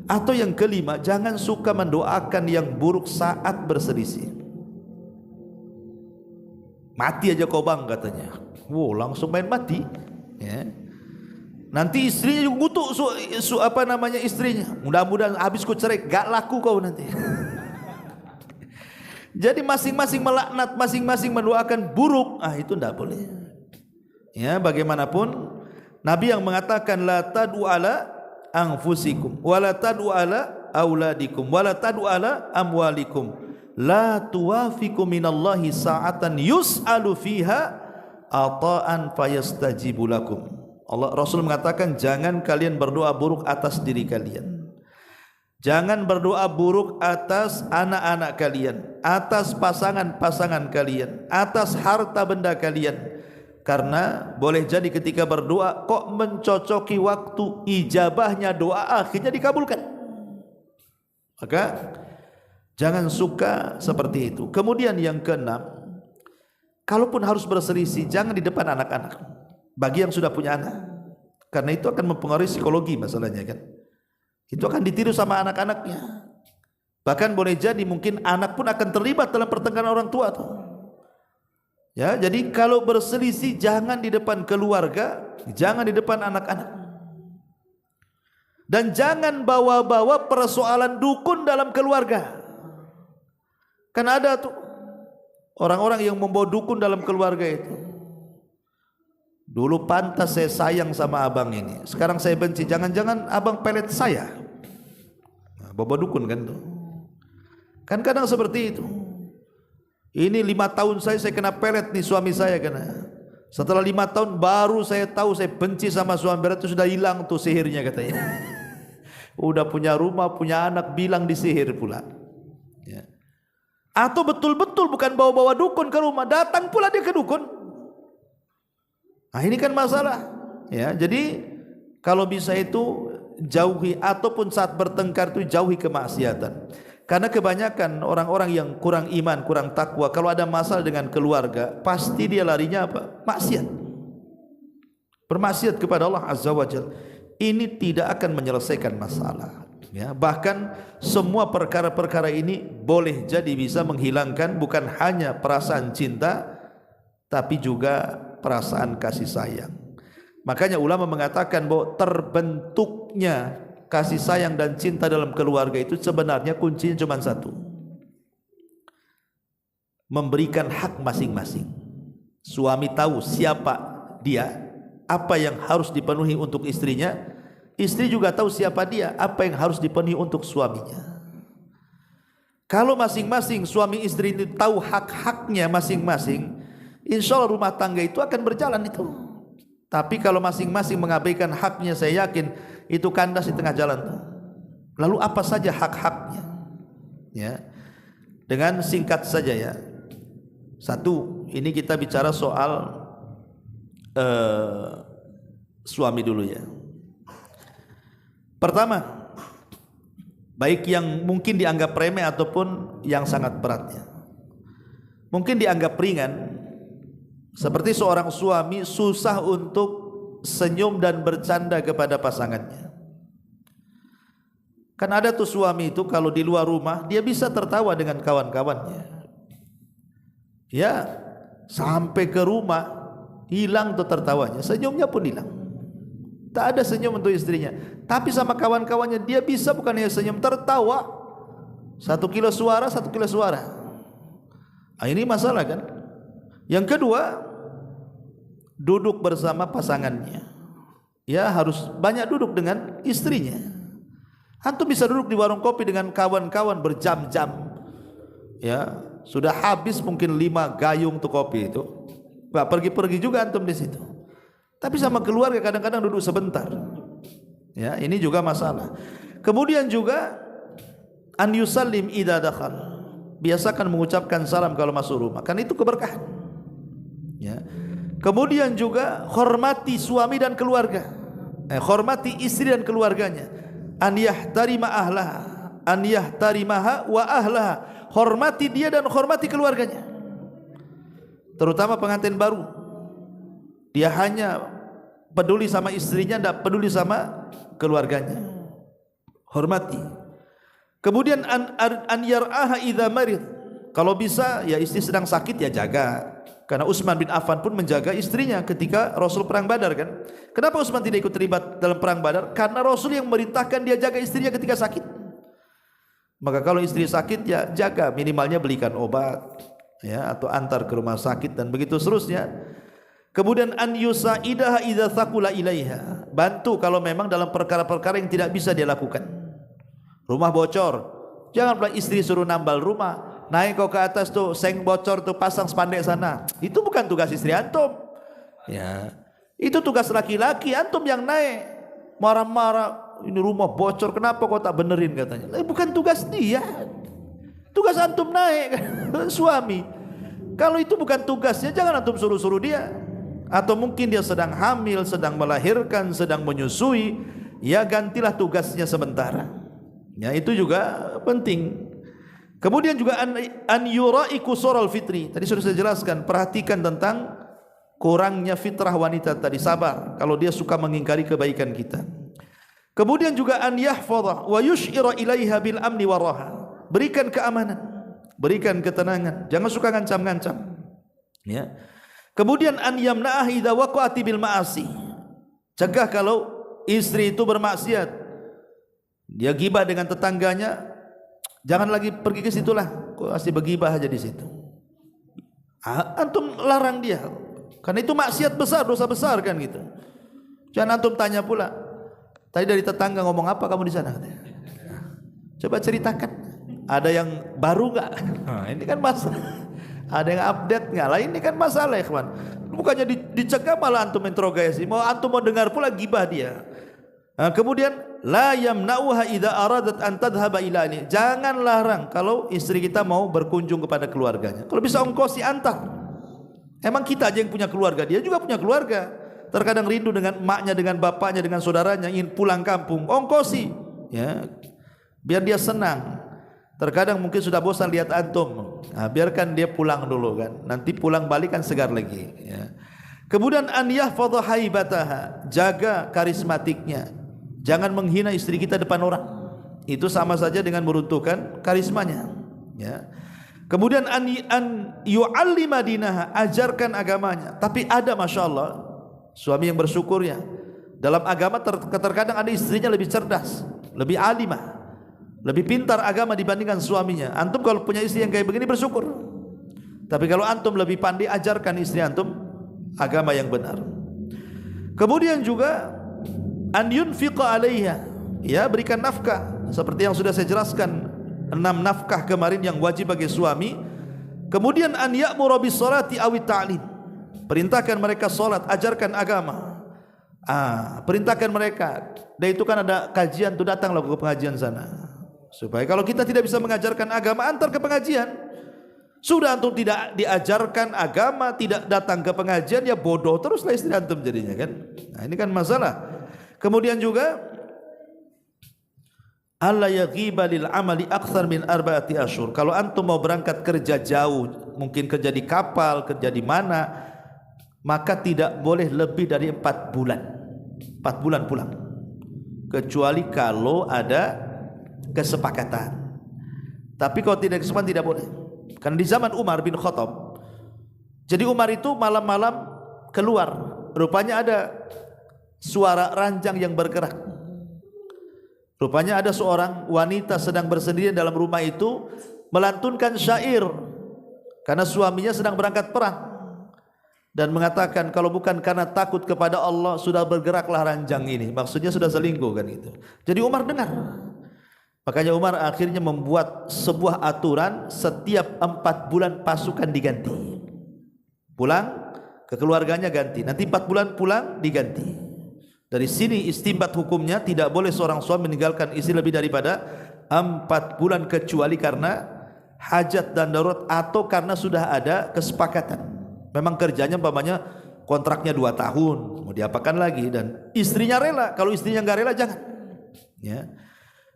Atau yang kelima, jangan suka mendoakan yang buruk saat berselisih. Mati aja kau bang katanya. Wow, langsung main mati. Ya. Nanti istrinya juga ngutuk istrinya. Mudah-mudahan habis ku cerai, gak laku kau nanti. Jadi masing-masing melaknat, masing-masing mendoakan buruk. Itu tidak boleh. Ya, bagaimanapun Nabi yang mengatakan la tad'u ala anfusikum wala tad'u ala auladikum wala tad'u ala amwalikum la tuwafiqu minallahi sa'atan yus'alu fiha ata'an fayastajibu lakum. Rasul mengatakan jangan kalian berdoa buruk atas diri kalian, jangan berdoa buruk atas anak-anak kalian, atas pasangan-pasangan kalian, atas harta benda kalian. Karena boleh jadi ketika berdoa kok mencocoki waktu ijabahnya doa akhirnya dikabulkan. Maka jangan suka seperti itu. Kemudian yang keenam, kalaupun harus berselisih jangan di depan anak-anak. Bagi yang sudah punya anak, karena itu akan mempengaruhi psikologi masalahnya kan. Itu akan ditiru sama anak-anaknya. Bahkan boleh jadi mungkin anak pun akan terlibat dalam pertengkaran orang tua tuh. Ya, jadi kalau berselisih jangan di depan keluarga, jangan di depan anak-anak. Dan jangan bawa-bawa persoalan dukun dalam keluarga. Kan ada tuh orang-orang yang membawa dukun dalam keluarga itu. Dulu pantas saya sayang sama abang ini, sekarang saya benci, jangan-jangan abang pelet saya. Bawa dukun kan tuh. Kan kadang seperti itu. Ini 5 tahun saya kena pelet nih suami saya kena. Setelah 5 tahun baru saya tahu saya benci sama suami, berarti sudah hilang tuh sihirnya katanya. Udah punya rumah, punya anak, bilang disihir pula. Atau betul-betul bukan bawa-bawa dukun ke rumah, datang pula dia ke dukun. Nah ini kan masalah. Ya, jadi kalau bisa itu jauhi, ataupun saat bertengkar itu jauhi kemaksiatan. Karena kebanyakan orang-orang yang kurang iman, kurang takwa, kalau ada masalah dengan keluarga, pasti dia larinya apa? Maksiat. Bermaksiat kepada Allah Azza wa Jalla. Ini tidak akan menyelesaikan masalah. Ya, bahkan semua perkara-perkara ini boleh jadi bisa menghilangkan bukan hanya perasaan cinta, tapi juga perasaan kasih sayang. Makanya ulama mengatakan bahwa terbentuknya kasih sayang dan cinta dalam keluarga itu sebenarnya kuncinya cuma satu: memberikan hak masing-masing. Suami tahu siapa dia, apa yang harus dipenuhi untuk istrinya. Istri juga tahu siapa dia, apa yang harus dipenuhi untuk suaminya. Kalau masing-masing suami istri ini tahu hak-haknya masing-masing, insya Allah rumah tangga itu akan berjalan itu. Tapi kalau masing-masing mengabaikan haknya, saya yakin itu kandas di tengah jalan tuh. Lalu apa saja hak-haknya? Ya, dengan singkat saja ya. Satu, ini kita bicara soal suami dulu ya. Pertama, baik yang mungkin dianggap remeh ataupun yang sangat beratnya. Mungkin dianggap ringan, seperti seorang suami susah untuk senyum dan bercanda kepada pasangannya. Kan ada tuh suami itu kalau di luar rumah dia bisa tertawa dengan kawan-kawannya. Ya, sampai ke rumah hilang tuh tertawanya, senyumnya pun hilang. Tak ada senyum untuk istrinya. Tapi sama kawan-kawannya dia bisa bukan hanya senyum, tertawa. 1 kilo suara, 1 kilo suara. Nah, ini masalah kan. Yang kedua, duduk bersama pasangannya. Ya, harus banyak duduk dengan istrinya. Antum bisa duduk di warung kopi dengan kawan-kawan berjam-jam. Ya, sudah habis mungkin 5 gayung tuh kopi itu. Nggak pergi-pergi juga antum di situ. Tapi sama keluarga kadang-kadang duduk sebentar. Ya, ini juga masalah. Kemudian juga an yusallim idza dakhal. Biasakan mengucapkan salam kalau masuk rumah. Kan itu keberkahan. Ya. Kemudian juga hormati suami dan keluarga. Hormati istri dan keluarganya. An yahtarima ahlaha, an yahtarimaha wa ahlaha. Hormati dia dan hormati keluarganya. Terutama pengantin baru. Dia hanya peduli sama istrinya, tidak peduli sama keluarganya. Hormati. Kemudian an yar'aha idza marid. Kalau bisa ya istri sedang sakit ya jaga. Karena Utsman bin Affan pun menjaga istrinya ketika Rasul perang Badar kan. Kenapa Utsman tidak ikut terlibat dalam perang Badar? Karena Rasul yang memerintahkan dia jaga istrinya ketika sakit. Maka kalau istri sakit ya jaga, minimalnya belikan obat ya, atau antar ke rumah sakit dan begitu seterusnya. Kemudian an yusaidaha idza thaqula ilaiha. Bantu kalau memang dalam perkara-perkara yang tidak bisa dia lakukan. Rumah bocor, jangan pula istri suruh nambal rumah. Naik kau ke atas tuh, seng bocor tuh, pasang spandek sana. Itu bukan tugas istri antum. Ya. Itu tugas laki-laki, antum yang naik. Marah-marah, ini rumah bocor, kenapa kau tak benerin katanya. Bukan tugas dia. Tugas antum naik suami. Kalau itu bukan tugasnya, jangan antum suruh-suruh dia. Atau mungkin dia sedang hamil, sedang melahirkan, sedang menyusui, ya gantilah tugasnya sementara. Ya, itu juga penting. Kemudian juga an yura'i qusural fitri. Tadi sudah saya jelaskan, perhatikan tentang kurangnya fitrah wanita tadi, sabar kalau dia suka mengingkari kebaikan kita. Kemudian juga an yahfadha wa yush'ira ilaiha bil amni waraha. Berikan keamanan, berikan ketenangan, jangan suka ngancam-ngancam. Ya. Kemudian an yamna'ah idza waqa'ati bil ma'asi. Cegah kalau istri itu bermaksiat. Dia gibah dengan tetangganya, jangan lagi pergi ke situlah, kok masih bergibah aja di situ. Antum larang dia. Karena itu maksiat besar, dosa besar kan gitu. Jangan antum tanya pula, tadi dari tetangga ngomong apa kamu di sana? Coba ceritakan. Ada yang baru enggak? Nah, ini kan masalah. Ada yang update enggak? Lah ini kan masalah ya kawan. Bukannya dicegah malah antum interogasi. Mau antum mau dengar pula gibah dia. Nah, kemudian la yamna'uha idza aradat an tadhhaba ila ini. Jangan larang kalau istri kita mau berkunjung kepada keluarganya. Kalau bisa ongkosi antar. Emang kita aja yang punya keluarga, dia juga punya keluarga. Terkadang rindu dengan emaknya, dengan bapaknya, dengan saudaranya, ingin pulang kampung. Ongkosi, ya, biar dia senang. Terkadang mungkin sudah bosan lihat antum, nah, biarkan dia pulang dulu kan. Nanti pulang balik kan segar lagi. Ya. Kemudian an yahfadha haibataha, jaga karismatiknya. Jangan menghina istri kita depan orang. Itu sama saja dengan meruntuhkan karismanya. Ya. Kemudian an yu'allima dinaha, ajarkan agamanya. Tapi ada masya Allah suami yang bersyukur ya. Dalam agama terkadang ada istrinya lebih cerdas, lebih alimah, lebih pintar agama dibandingkan suaminya. Antum kalau punya istri yang kayak begini bersyukur. Tapi kalau antum lebih pandai, ajarkan istri antum agama yang benar. Kemudian juga an yunfiqa 'alaiha, ya, berikan nafkah seperti yang sudah saya jelaskan. 6 nafkah kemarin yang wajib bagi suami. Kemudian an ya'muru bis salati aw ta'lim, perintahkan mereka salat, ajarkan agama. Perintahkan mereka. Dan itu kan ada kajian tuh, datanglah ke pengajian sana. Supaya kalau kita tidak bisa mengajarkan agama, antar ke pengajian. Sudah antum tidak diajarkan agama, tidak datang ke pengajian, ya bodoh teruslah istri antum jadinya kan. Nah, ini kan masalah. Kemudian juga alla yaghiba lil amali akthar min 4 ashhur. Kalau antum mau berangkat kerja jauh, mungkin kerja di kapal, kerja di mana, maka tidak boleh lebih dari 4 bulan. 4 bulan pulang. Kecuali kalau ada kesepakatan. Tapi kalau tidak kesepakatan tidak boleh. Karena di zaman Umar bin Khattab, jadi Umar itu malam-malam keluar, rupanya ada suara ranjang yang bergerak. Rupanya ada seorang wanita sedang bersendirian dalam rumah itu melantunkan syair karena suaminya sedang berangkat perang, dan mengatakan kalau bukan karena takut kepada Allah sudah bergeraklah ranjang ini. Maksudnya sudah selingkuh kan itu. Jadi Umar dengar. Makanya Umar akhirnya membuat sebuah aturan, setiap 4 bulan pasukan diganti. Pulang ke keluarganya ganti. Nanti 4 bulan pulang diganti. Dari sini istinbat hukumnya tidak boleh seorang suami meninggalkan istri lebih daripada 4 bulan kecuali karena hajat dan darurat atau karena sudah ada kesepakatan. Memang kerjanya umpamanya kontraknya 2 tahun, mau diapakan lagi, dan istrinya rela. Kalau istrinya enggak rela jangan. Ya.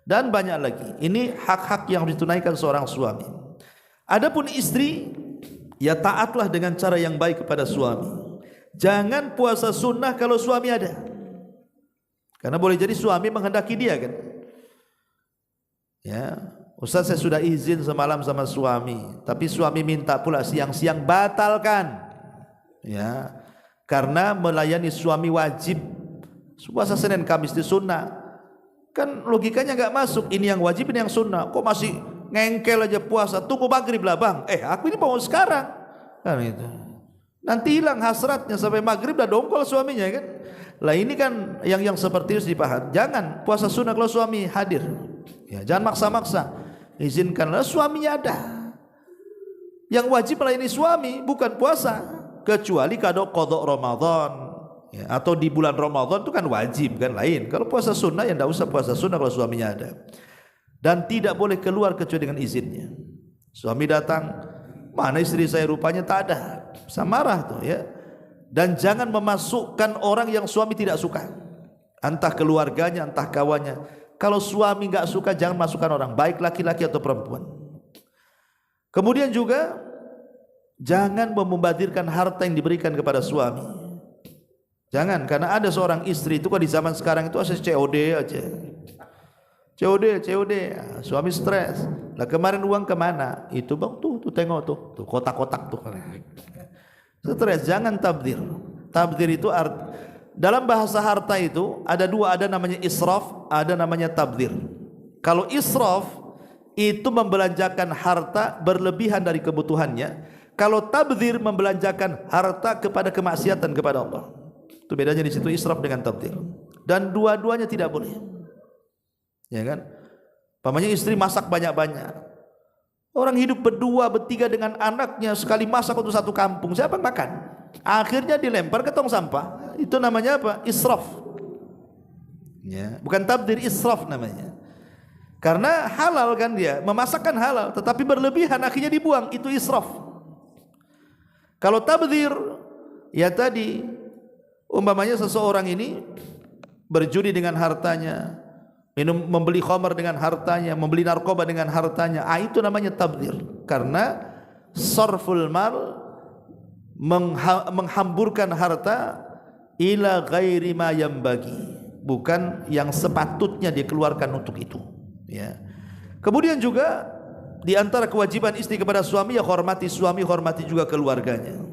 Dan banyak lagi. Ini hak-hak yang harus ditunaikan seorang suami. Adapun istri, ya taatlah dengan cara yang baik kepada suami. Jangan puasa sunnah kalau suami ada. Karena boleh jadi suami menghendaki dia kan. Ya, Ustaz saya sudah izin semalam sama suami, tapi suami minta pula siang-siang, batalkan. Ya, karena melayani suami wajib. Puasa Senin Kamis di sunnah. Kan logikanya enggak masuk. Ini yang wajib, ini yang sunnah. Kok masih ngengkel aja puasa? Tunggu maghrib lah bang. Aku ini mau sekarang. Kan itu. Nanti hilang hasratnya sampai maghrib dah dongkol suaminya kan. Lah ini kan yang seperti itu dipaham. Jangan puasa sunnah kalau suami hadir. Ya, jangan maksa-maksa. Izinkanlah suaminya ada. Yang wajib melayani suami bukan puasa, kecuali kalau qada Ramadan. Ya, atau di bulan Ramadan itu kan wajib kan lain. Kalau puasa sunnah ya tidak usah puasa sunnah kalau suaminya ada. Dan tidak boleh keluar kecuali dengan izinnya. Suami datang, mana istri saya rupanya tak ada. Bisa marah tuh ya. Dan jangan memasukkan orang yang suami tidak suka, entah keluarganya, entah kawannya. Kalau suami enggak suka, jangan masukkan orang, baik laki-laki atau perempuan. Kemudian juga jangan membazirkan harta yang diberikan kepada suami. Jangan, karena ada seorang istri itu kan di zaman sekarang itu asal COD aja. COD, suami stres. Lah kemarin uang kemana? Itu bang tuh tengok tuh kotak-kotak tuh. Stres, jangan tabdzir. Tabdzir itu dalam bahasa harta itu ada 2, ada namanya israf, ada namanya tabdzir. Kalau israf itu membelanjakan harta berlebihan dari kebutuhannya. Kalau tabdzir membelanjakan harta kepada kemaksiatan kepada Allah. Itu bedanya di situ israf dengan tabdzir. Dan dua-duanya tidak boleh. Ya kan? Pamannya istri masak banyak-banyak. Orang hidup berdua, bertiga dengan anaknya, sekali masak untuk satu kampung, siapa yang makan? Akhirnya dilempar ke tong sampah. Itu namanya apa? Israf. Ya, bukan tabdzir, israf namanya. Karena halal kan dia, memasakkan halal, tetapi berlebihan akhirnya dibuang, itu israf. Kalau tabdzir, ya tadi umpamanya seseorang ini berjudi dengan hartanya, membeli khamar dengan hartanya, membeli narkoba dengan hartanya, itu namanya tabdzir. Karena sarful mal, menghamburkan harta ila ghairi ma yambagi, bukan yang sepatutnya dikeluarkan untuk itu. Ya. Kemudian juga di antara kewajiban istri kepada suami, ya hormati suami, hormati juga keluarganya.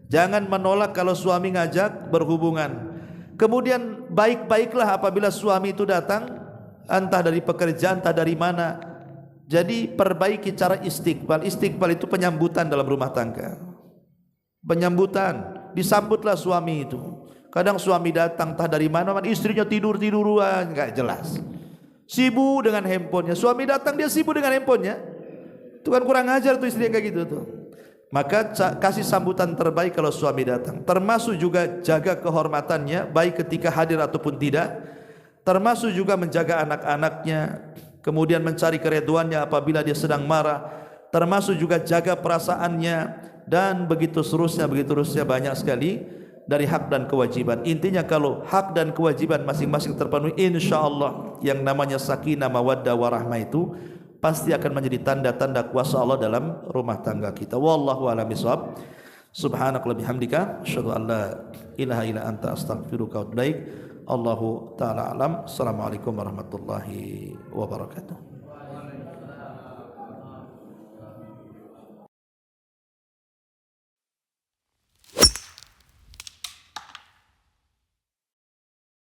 Jangan menolak kalau suami ngajak berhubungan. Kemudian baik-baiklah apabila suami itu datang, entah dari pekerjaan, entah dari mana. Jadi perbaiki cara istiqbal. Istiqbal itu penyambutan dalam rumah tangga. Penyambutan, disambutlah suami itu. Kadang suami datang entah dari mana, istrinya tidur-tiduran, enggak jelas. Sibuk dengan handphonenya. Suami datang dia sibuk dengan handphonenya. Itu kan kurang ajar tuh istri kayak gitu tuh. Maka kasih sambutan terbaik kalau suami datang. Termasuk juga jaga kehormatannya, baik ketika hadir ataupun tidak. Termasuk juga menjaga anak-anaknya, kemudian mencari keridhoannya apabila dia sedang marah. Termasuk juga jaga perasaannya, dan begitu seterusnya banyak sekali dari hak dan kewajiban. Intinya kalau hak dan kewajiban masing-masing terpenuhi, insyaallah yang namanya sakinah, mawaddah, warahmah itu pasti akan menjadi tanda-tanda kuasa Allah dalam rumah tangga kita. Wallahu a'lam bishawab. Subhanaka wa bihamdika asyhadu an la ilaha illa anta astaghfiruka wa atubu ilaik. Allahu taala alam. Assalamualaikum warahmatullahi wabarakatuh.